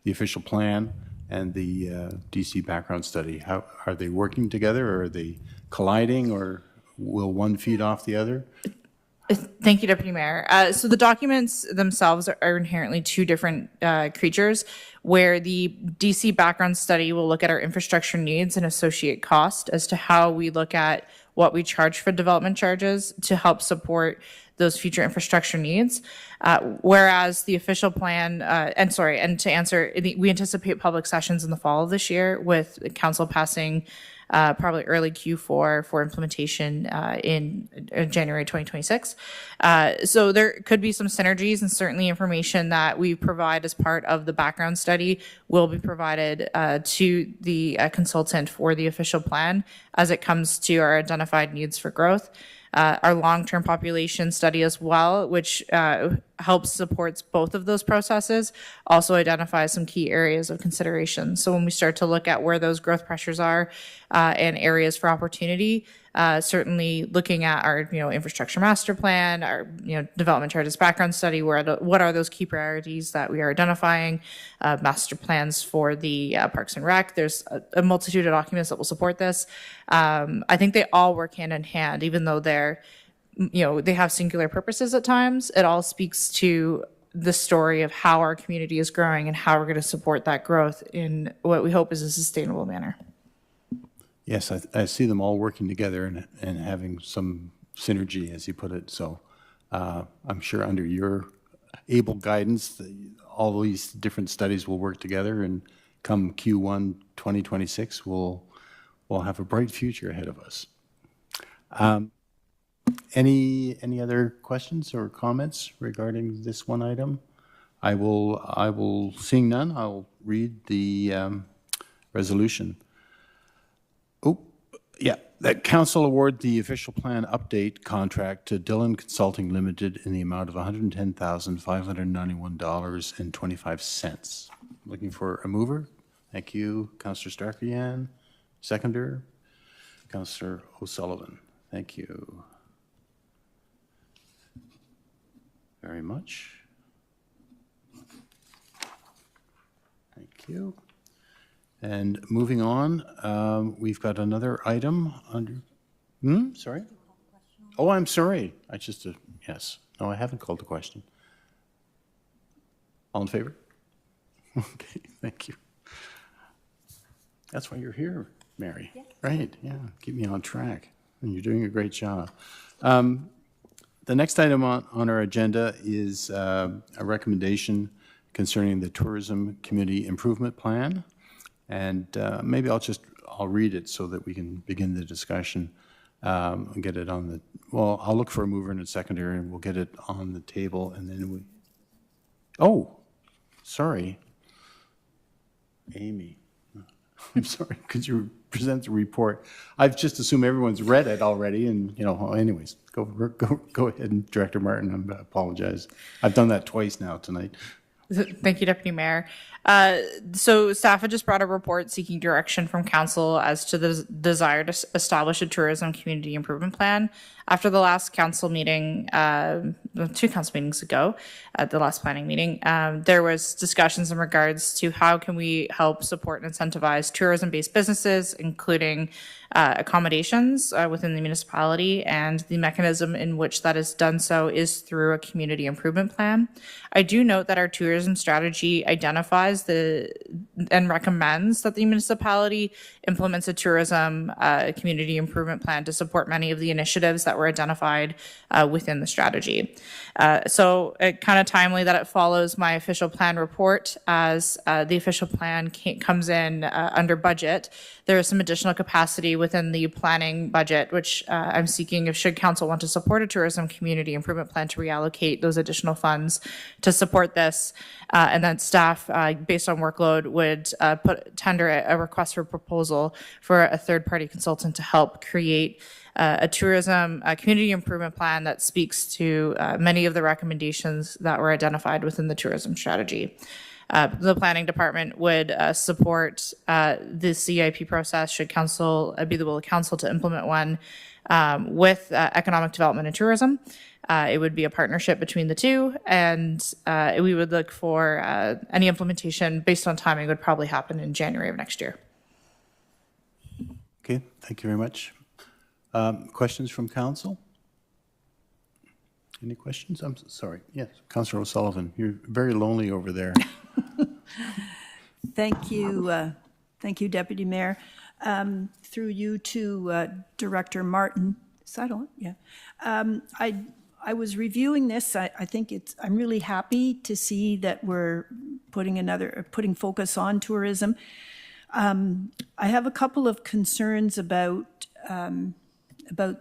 the official plan and the DC background study? How are they working together, or are they colliding, or will one feed off the other? Thank you, Deputy Mayor. So the documents themselves are inherently two different creatures, where the DC background study will look at our infrastructure needs and associate cost as to how we look at what we charge for development charges to help support those future infrastructure needs. Whereas the official plan, and to answer, we anticipate public sessions in the fall of this year with council passing probably early Q4 for implementation in January 2026. So there could be some synergies, and certainly information that we provide as part of the background study will be provided to the consultant for the official plan as it comes to our identified needs for growth. Our long-term population study as well, which helps supports both of those processes, also identifies some key areas of consideration. So when we start to look at where those growth pressures are and areas for opportunity, certainly looking at our infrastructure master plan, our development charges background study, what are those key priorities that we are identifying, master plans for the Parks and Rec. There's a multitude of documents that will support this. I think they all work hand in hand, even though they have singular purposes at times. It all speaks to the story of how our community is growing and how we're going to support that growth in what we hope is a sustainable manner. Yes, I see them all working together and having some synergy, as you put it. So I'm sure under your able guidance, all these different studies will work together, and come Q1 2026, we'll have a bright future ahead of us. Any other questions or comments regarding this one item? I will, seeing none, I'll read the resolution. Yeah, that council award the official plan update contract to Dillon Consulting Limited in the amount of $110,591.25. Looking for a mover. Thank you, Councillor Starkian. Seconder, Councillor O'Sullivan. Thank you very much. Thank you. And moving on, we've got another item under, sorry? Oh, I'm sorry. Yes. No, I haven't called the question. All in favor? Okay, thank you. That's why you're here, Mary. Right, yeah, keep me on track, and you're doing a great job. The next item on our agenda is a recommendation concerning the Tourism Community Improvement Plan. And maybe I'll read it so that we can begin the discussion and get it on the, well, I'll look for a mover and a seconder, and we'll get it on the table, and then we, oh, sorry. Amy, I'm sorry, could you present the report? I've just assumed everyone's read it already, and, anyways, go ahead, Director Martin, I apologize. I've done that twice now tonight. Thank you, Deputy Mayor. So staff had just brought a report seeking direction from council as to the desire to establish a tourism community improvement plan. After the last council meeting, 2 council meetings ago, at the last planning meeting, there was discussions in regards to how can we help support and incentivize tourism-based businesses, including accommodations within the municipality, and the mechanism in which that is done so is through a community improvement plan. I do note that our tourism strategy identifies and recommends that the municipality implements a tourism community improvement plan to support many of the initiatives that were identified within the strategy. So it kind of timely that it follows my official plan report, as the official plan comes in under budget. There is some additional capacity within the planning budget, which I'm seeking if should council want to support a tourism community improvement plan to reallocate those additional funds to support this. And then staff, based on workload, would tender a request for proposal for a third-party consultant to help create a tourism community improvement plan that speaks to many of the recommendations that were identified within the tourism strategy. The planning department would support the CIP process should council be the will of council to implement one with economic development and tourism. It would be a partnership between the two, and we would look for any implementation based on timing would probably happen in January of next year. Okay, thank you very much. Questions from council? Any questions? I'm sorry. Yes, Councillor O'Sullivan, you're very lonely over there. Thank you, Deputy Mayor. Through you to Director Martin. Is that on? Yeah. I was reviewing this. I think I'm really happy to see that we're putting focus on tourism. I have a couple of concerns about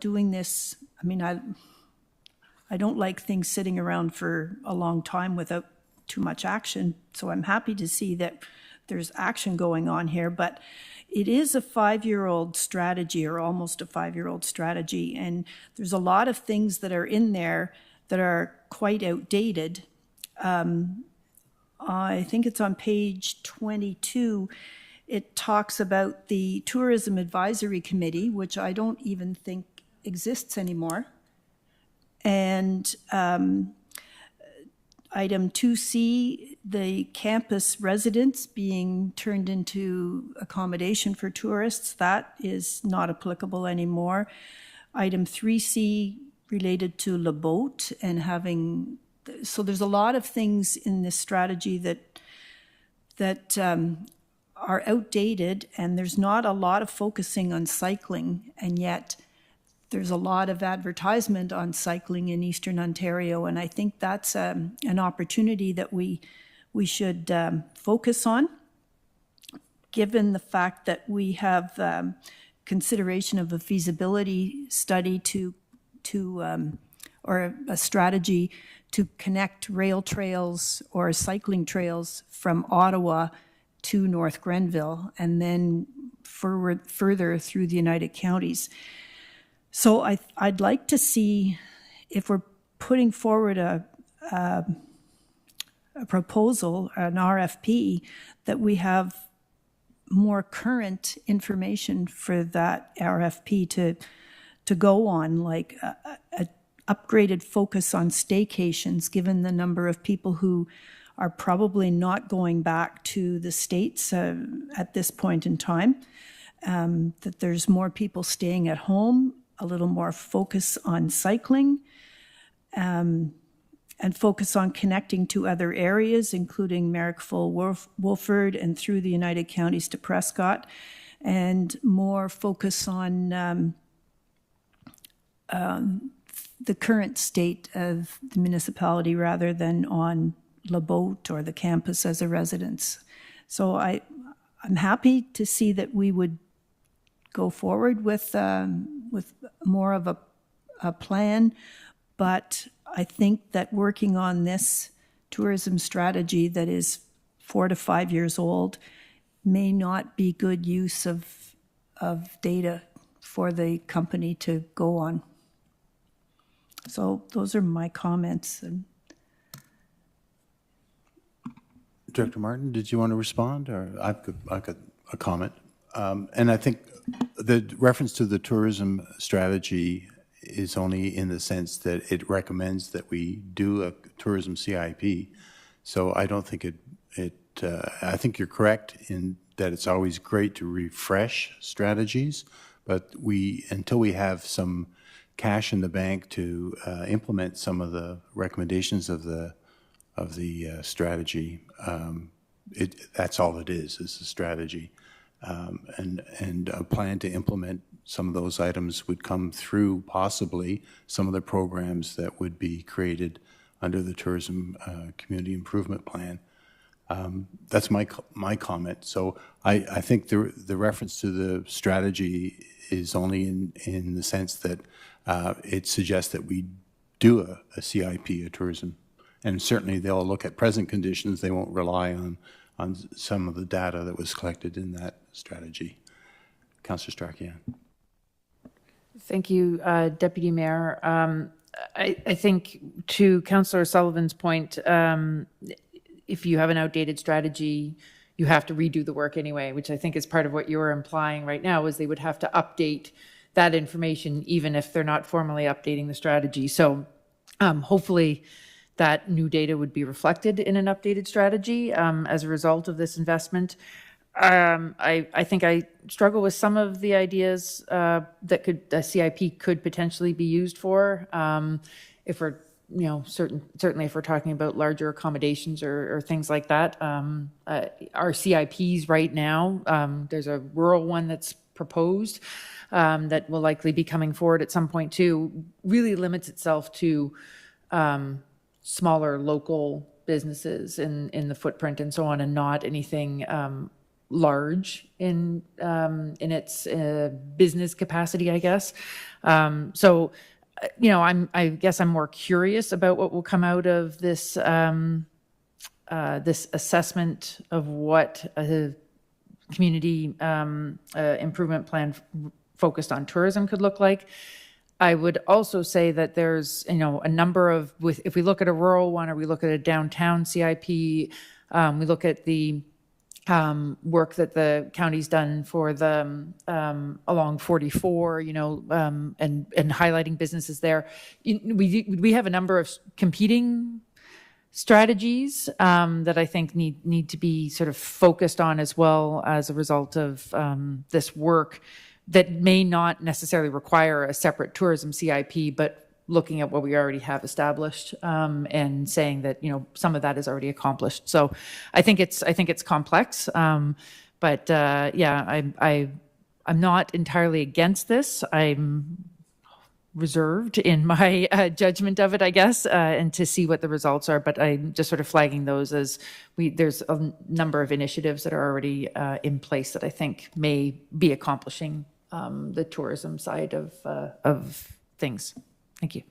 doing this. I mean, I don't like things sitting around for a long time without too much action. So I'm happy to see that there's action going on here, but it is a 5-year-old strategy, or almost a 5-year-old strategy. And there's a lot of things that are in there that are quite outdated. I think it's on page 22. It talks about the Tourism Advisory Committee, which I don't even think exists anymore. And item 2C, the campus residents being turned into accommodation for tourists, that is not applicable anymore. Item 3C related to Le Boat and having, so there's a lot of things in this strategy that are outdated, and there's not a lot of focusing on cycling, and yet there's a lot of advertisement on cycling in Eastern Ontario, and I think that's an opportunity that we should focus on, given the fact that we have consideration of a feasibility study or a strategy to connect rail trails or cycling trails from Ottawa to North Grenville, and then further through the United Counties. So I'd like to see if we're putting forward a proposal, an RFP, that we have more current information for that RFP to go on, like a upgraded focus on staycations, given the number of people who are probably not going back to the States at this point in time, that there's more people staying at home, a little more focus on cycling, and and focus on connecting to other areas, including Marrickville, Wolford, and through the United Counties to Prescott, and more focus on the current state of the municipality rather than on La Botte or the campus as a residence. So I'm happy to see that we would go forward with more of a plan, but I think that working on this tourism strategy that is 4 to 5 years old may not be good use of data for the company to go on. So those are my comments. And Director Martin, did you want to respond, or I've got a comment? And I think the reference to the tourism strategy is only in the sense that it recommends that we do a tourism CIP. So I don't think I think you're correct in that it's always great to refresh strategies, but until we have some cash in the bank to implement some of the recommendations of the strategy, that's all it is a strategy. And a plan to implement some of those items would come through possibly some of the programs that would be created under the Tourism Community Improvement Plan. That's my comment. So I think the reference to the strategy is only in the sense that it suggests that we do a CIP, a tourism. And certainly they'll look at present conditions. They won't rely on some of the data that was collected in that strategy. Councillor Strakian. Thank you, Deputy Mayor. I think to Councillor Sullivan's point, if you have an outdated strategy, you have to redo the work anyway, which I think is part of what you're implying right now, is they would have to update that information even if they're not formally updating the strategy. So hopefully that new data would be reflected in an updated strategy as a result of this investment. I think I struggle with some of the ideas that a CIP could potentially be used for. If we're, certainly if we're talking about larger accommodations or things like that. Our CIPs right now, there's a rural one that's proposed that will likely be coming forward at some point too, really limits itself to smaller local businesses in the footprint and so on, and not anything large in its business capacity, I guess. So, I guess I'm more curious about what will come out of this this assessment of what a community improvement plan focused on tourism could look like. I would also say that there's, a number of, if we look at a rural one or we look at a downtown CIP, we look at the work that the county's done for the along 44, and highlighting businesses there. We have a number of competing strategies that I think need to be sort of focused on as well as a result of this work that may not necessarily require a separate tourism CIP, but looking at what we already have established and saying that some of that is already accomplished. So I think it's complex, but I'm not entirely against this. I'm reserved in my judgment of it, I guess, and to see what the results are. But I'm just sort of flagging those as there's a number of initiatives that are already in place that I think may be accomplishing the tourism side of things. Thank you.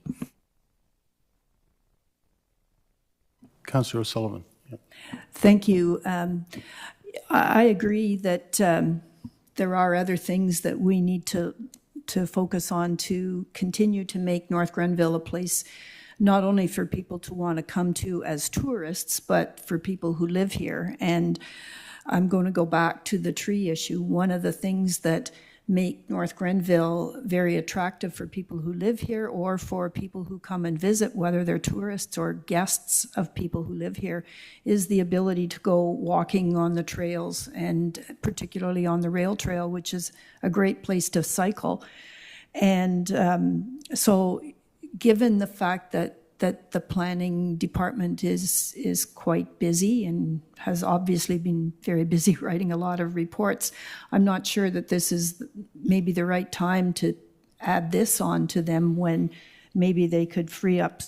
Councillor O'Sullivan. Yep. Thank you. I agree that there are other things that we need to focus on to continue to make North Grenville a place not only for people to want to come to as tourists, but for people who live here. And I'm going to go back to the tree issue. One of the things that make North Grenville very attractive for people who live here or for people who come and visit, whether they're tourists or guests of people who live here, is the ability to go walking on the trails, and particularly on the rail trail, which is a great place to cycle. And so given the fact that that the planning department is quite busy and has obviously been very busy writing a lot of reports. I'm not sure that this is maybe the right time to add this on to them when maybe they could free up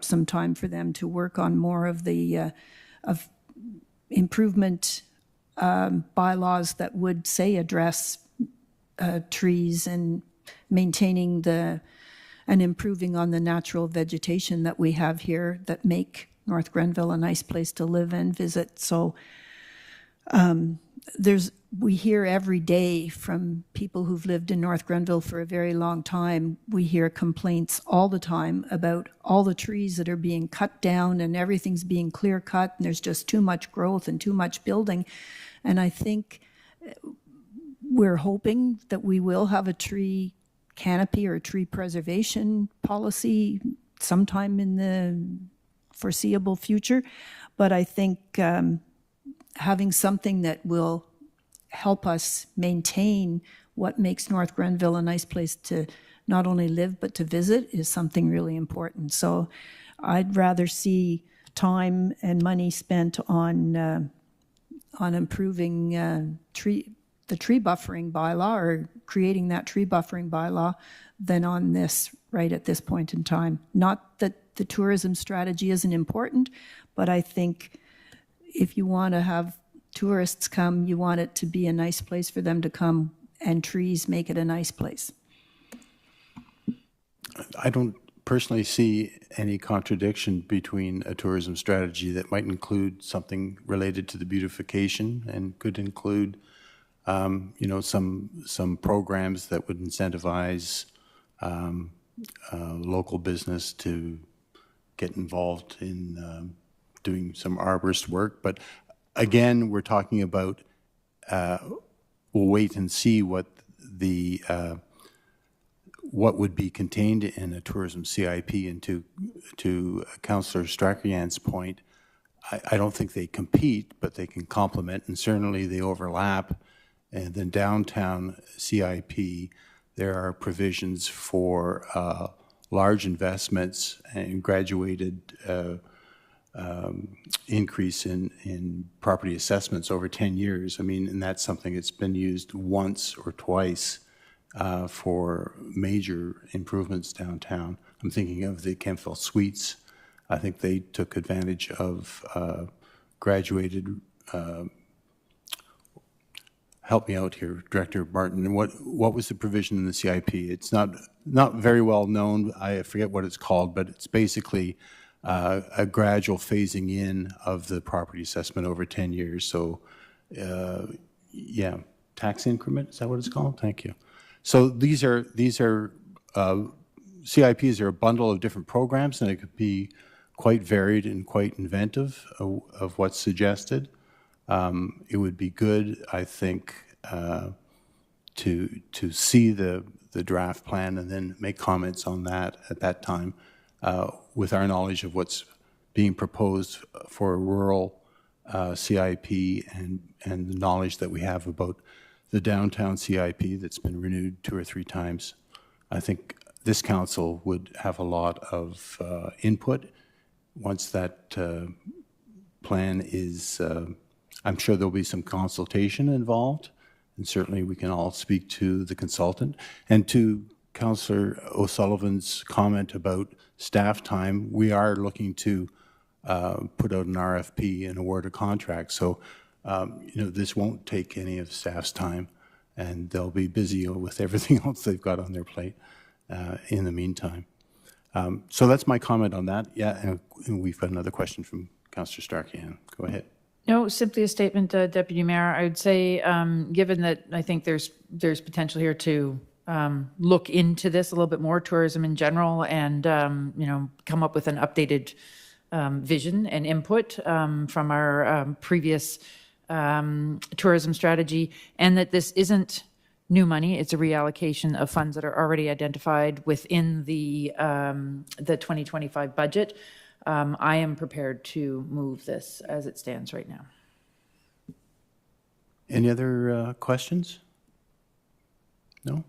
some time for them to work on more of the of improvement bylaws that would, say, address trees and maintaining and improving on the natural vegetation that we have here that make North Grenville a nice place to live and visit. So we hear every day from people who've lived in North Grenville for a very long time, we hear complaints all the time about all the trees that are being cut down and everything's being clear cut and there's just too much growth and too much building. And I think we're hoping that we will have a tree canopy or tree preservation policy sometime in the foreseeable future. But I think having something that will help us maintain what makes North Grenville a nice place to not only live but to visit is something really important. So I'd rather see time and money spent on improving the tree buffering bylaw or creating that tree buffering bylaw than on this right at this point in time. Not that the tourism strategy isn't important, but I think if you want to have tourists come, you want it to be a nice place for them to come, and trees make it a nice place. I don't personally see any contradiction between a tourism strategy that might include something related to the beautification and could include some programs that would incentivize local business to get involved in doing some arborist work. But again, we're talking about we'll wait and see what would be contained in a tourism CIP. And to Councillor Strachan's point, I don't think they compete, but they can complement, and certainly they overlap. And then downtown CIP, there are provisions for large investments and graduated increase in property assessments over 10 years. I mean, and that's something that's been used once or twice for major improvements downtown. I'm thinking of the Kemptville Suites. I think they took advantage of graduated help me out here, Director Martin. What was the provision in the CIP? It's not very well known. I forget what it's called, but it's basically a gradual phasing in of the property assessment over 10 years. So, yeah, tax increment, is that what it's called? Thank you. So these are CIPs are a bundle of different programs, and it could be quite varied and quite inventive of what's suggested. It would be good, I think, to see the draft plan and then make comments on that at that time with our knowledge of what's being proposed for a rural CIP and the knowledge that we have about the downtown CIP that's been renewed 2 or 3 times. I think this council would have a lot of input once that plan is I'm sure there'll be some consultation involved, and certainly we can all speak to the consultant. And to Councillor O'Sullivan's comment about staff time, we are looking to put out an RFP and award a contract. So, this won't take any of staff's time, and they'll be busy with everything else they've got on their plate in the meantime. So that's my comment on that. Yeah, and we've got another question from Councillor Strachan. Go ahead. No, simply a statement, Deputy Mayor. I would say, given that I think there's potential here to look into this a little bit more, tourism in general, and come up with an updated vision and input from our previous tourism strategy, and that this isn't new money; it's a reallocation of funds that are already identified within the 2025 budget. I am prepared to move this as it stands right now. Any other questions? No?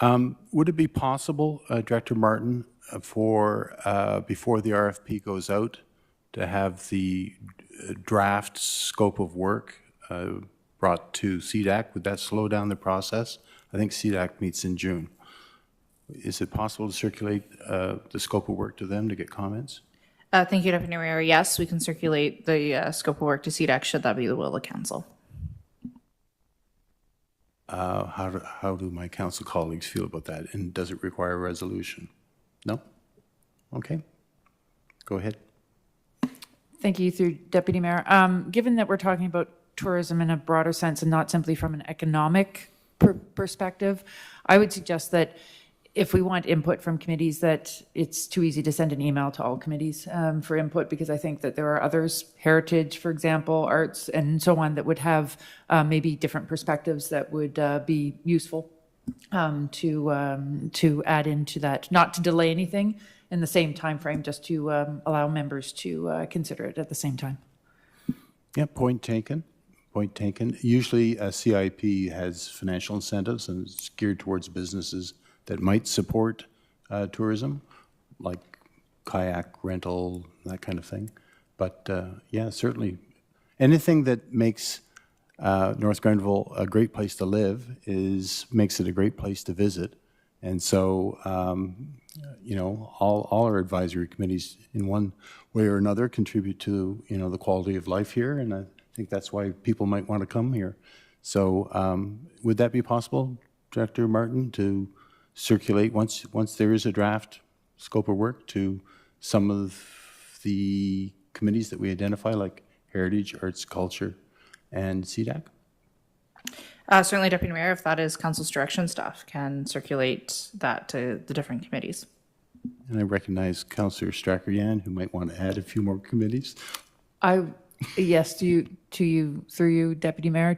Would it be possible, Director Martin, before the RFP goes out, to have the draft scope of work brought to CDAC? Would that slow down the process? I think CDAC meets in June. Is it possible to circulate the scope of work to them to get comments? Thank you, Deputy Mayor. Yes, we can circulate the scope of work to CDAC should that be the will of council. How do my council colleagues feel about that? And does it require a resolution? No? Okay. Go ahead. Thank you, through Deputy Mayor. Given that we're talking about tourism in a broader sense and not simply from an economic perspective, I would suggest that if we want input from committees, that it's too easy to send an email to all committees for input, because I think that there are others, heritage, for example, arts, and so on, that would have maybe different perspectives that would be useful to add into that, not to delay anything in the same time frame, just to allow members to consider it at the same time. Yeah, point taken. Point taken. Usually a CIP has financial incentives and it's geared towards businesses that might support tourism, like kayak rental, that kind of thing. But yeah, certainly anything that makes North Grenville a great place to live makes it a great place to visit. And so, you know, all our advisory committees in one way or another contribute to, you know, the quality of life here. And I think that's why people might want to come here. So would that be possible, Director Martin, to circulate once there is a draft scope of work to some of the committees that we identify, like Heritage, Arts, Culture, and CDAC? Certainly, Deputy Mayor, if that is council's direction, staff can circulate that to the different committees. And I recognize Councillor Stracher-Yan, who might want to add a few more committees. Yes, through you, Deputy Mayor,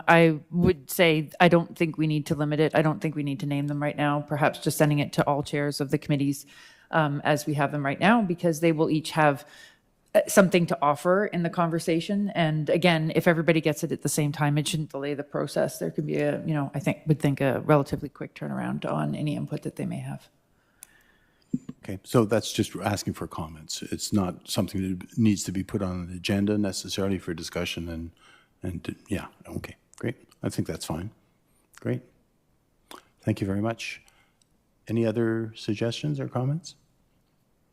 I would say I don't think we need to limit it. I don't think we need to name them right now. Perhaps just sending it to all chairs of the committees as we have them right now, because they will each have something to offer in the conversation. And again, if everybody gets it at the same time, it shouldn't delay the process. There could be would think a relatively quick turnaround on any input that they may have. Okay, so that's just asking for comments. It's not something that needs to be put on an agenda necessarily for discussion and yeah, okay, great. I think that's fine. Great. Thank you very much. Any other suggestions or comments?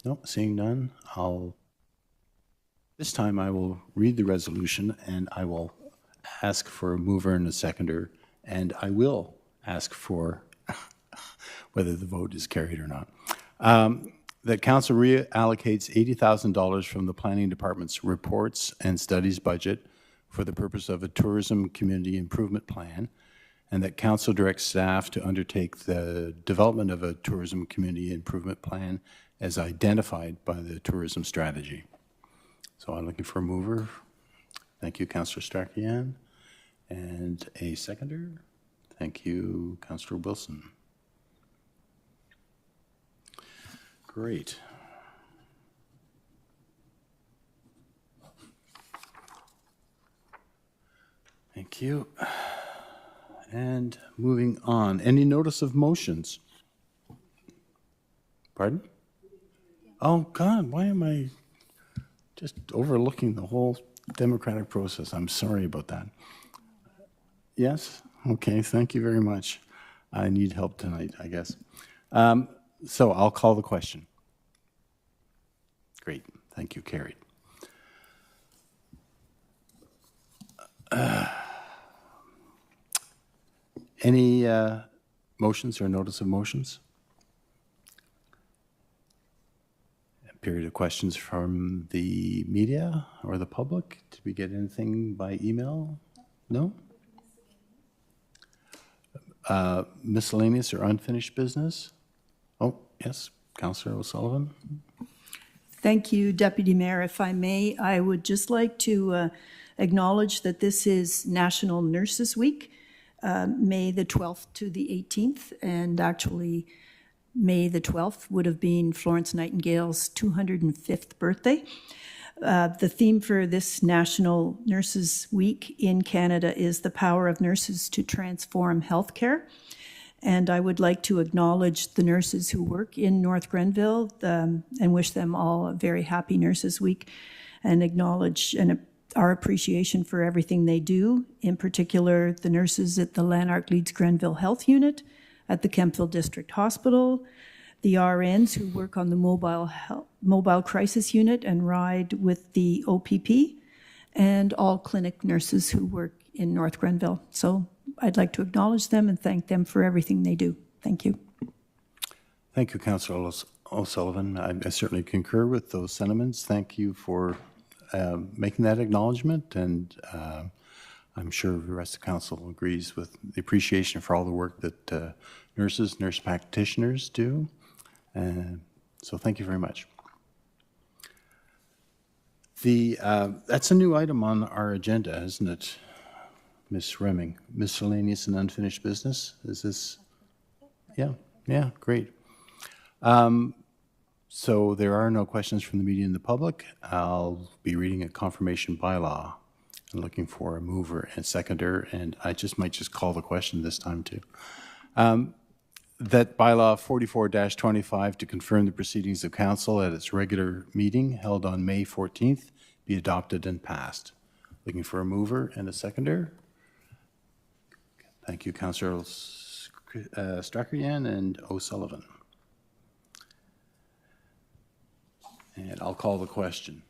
No, seeing none, this time I will read the resolution and I will ask for a mover and a seconder, and I will ask for whether the vote is carried or not. That council reallocates $80,000 from the planning department's reports and studies budget for the purpose of a tourism community improvement plan, and that council directs staff to undertake the development of a tourism community improvement plan as identified by the tourism strategy. So I'm looking for a mover. Thank you, Councillor Stracher-Yan. And a seconder. Thank you, Councillor Wilson. Great. Thank you. And moving on, any notice of motions? Pardon? Oh, God, why am I just overlooking the whole democratic process? I'm sorry about that. Yes? Okay, thank you very much. I need help tonight, I guess. So I'll call the question. Great, thank you, carried. Any motions or notice of motions? A period of questions from the media or the public? Did we get anything by email? No? Miscellaneous or unfinished business? Oh, yes, Councillor O'Sullivan. Thank you, Deputy Mayor. If I may, I would just like to acknowledge that this is National Nurses Week, May the 12th to the 18th, and actually May the 12th would have been Florence Nightingale's 205th birthday. The theme for this National Nurses Week in Canada is the power of nurses to transform healthcare. And I would like to acknowledge the nurses who work in North Grenville and wish them all a very happy Nurses Week, and acknowledge our appreciation for everything they do, in particular the nurses at the Lanark Leeds Grenville Health Unit, at the Kemptville District Hospital, the RNs who work on the mobile crisis unit and ride with the OPP, and all clinic nurses who work in North Grenville. So I'd like to acknowledge them and thank them for everything they do. Thank you. Thank you, Councillor O'Sullivan. I certainly concur with those sentiments. Thank you for making that acknowledgement, and I'm sure the rest of council agrees with the appreciation for all the work that nurses, nurse practitioners do. So thank you very much. That's a new item on our agenda, isn't it, Ms. Remming? Miscellaneous and unfinished business? Is this? Yeah, great. So there are no questions from the media and the public. I'll be reading a confirmation bylaw and looking for a mover and seconder, and I might just call the question this time too. That bylaw 44-25 to confirm the proceedings of council at its regular meeting held on May 14th be adopted and passed. Looking for a mover and a seconder. Thank you, Councillor Strakoyan and O'Sullivan. And I'll call the question.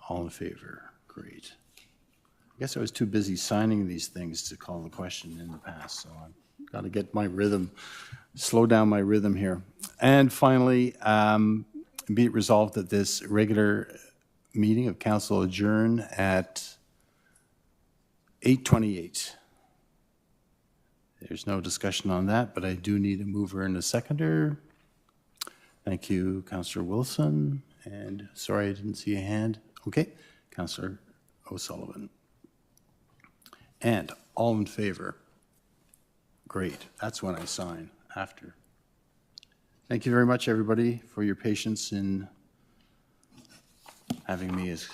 All in favor? Great. I guess I was too busy signing these things to call the question in the past, so I've got to get my rhythm, slow down my rhythm here. And finally, be it resolved that this regular meeting of council adjourn at 8:28. There's no discussion on that, but I do need a mover and a seconder. Thank you, Councillor Wilson. And sorry, I didn't see a hand. Okay, Councillor O'Sullivan. And all in favor? Great. That's when I sign, after. Thank you very much, everybody, for your patience in having me as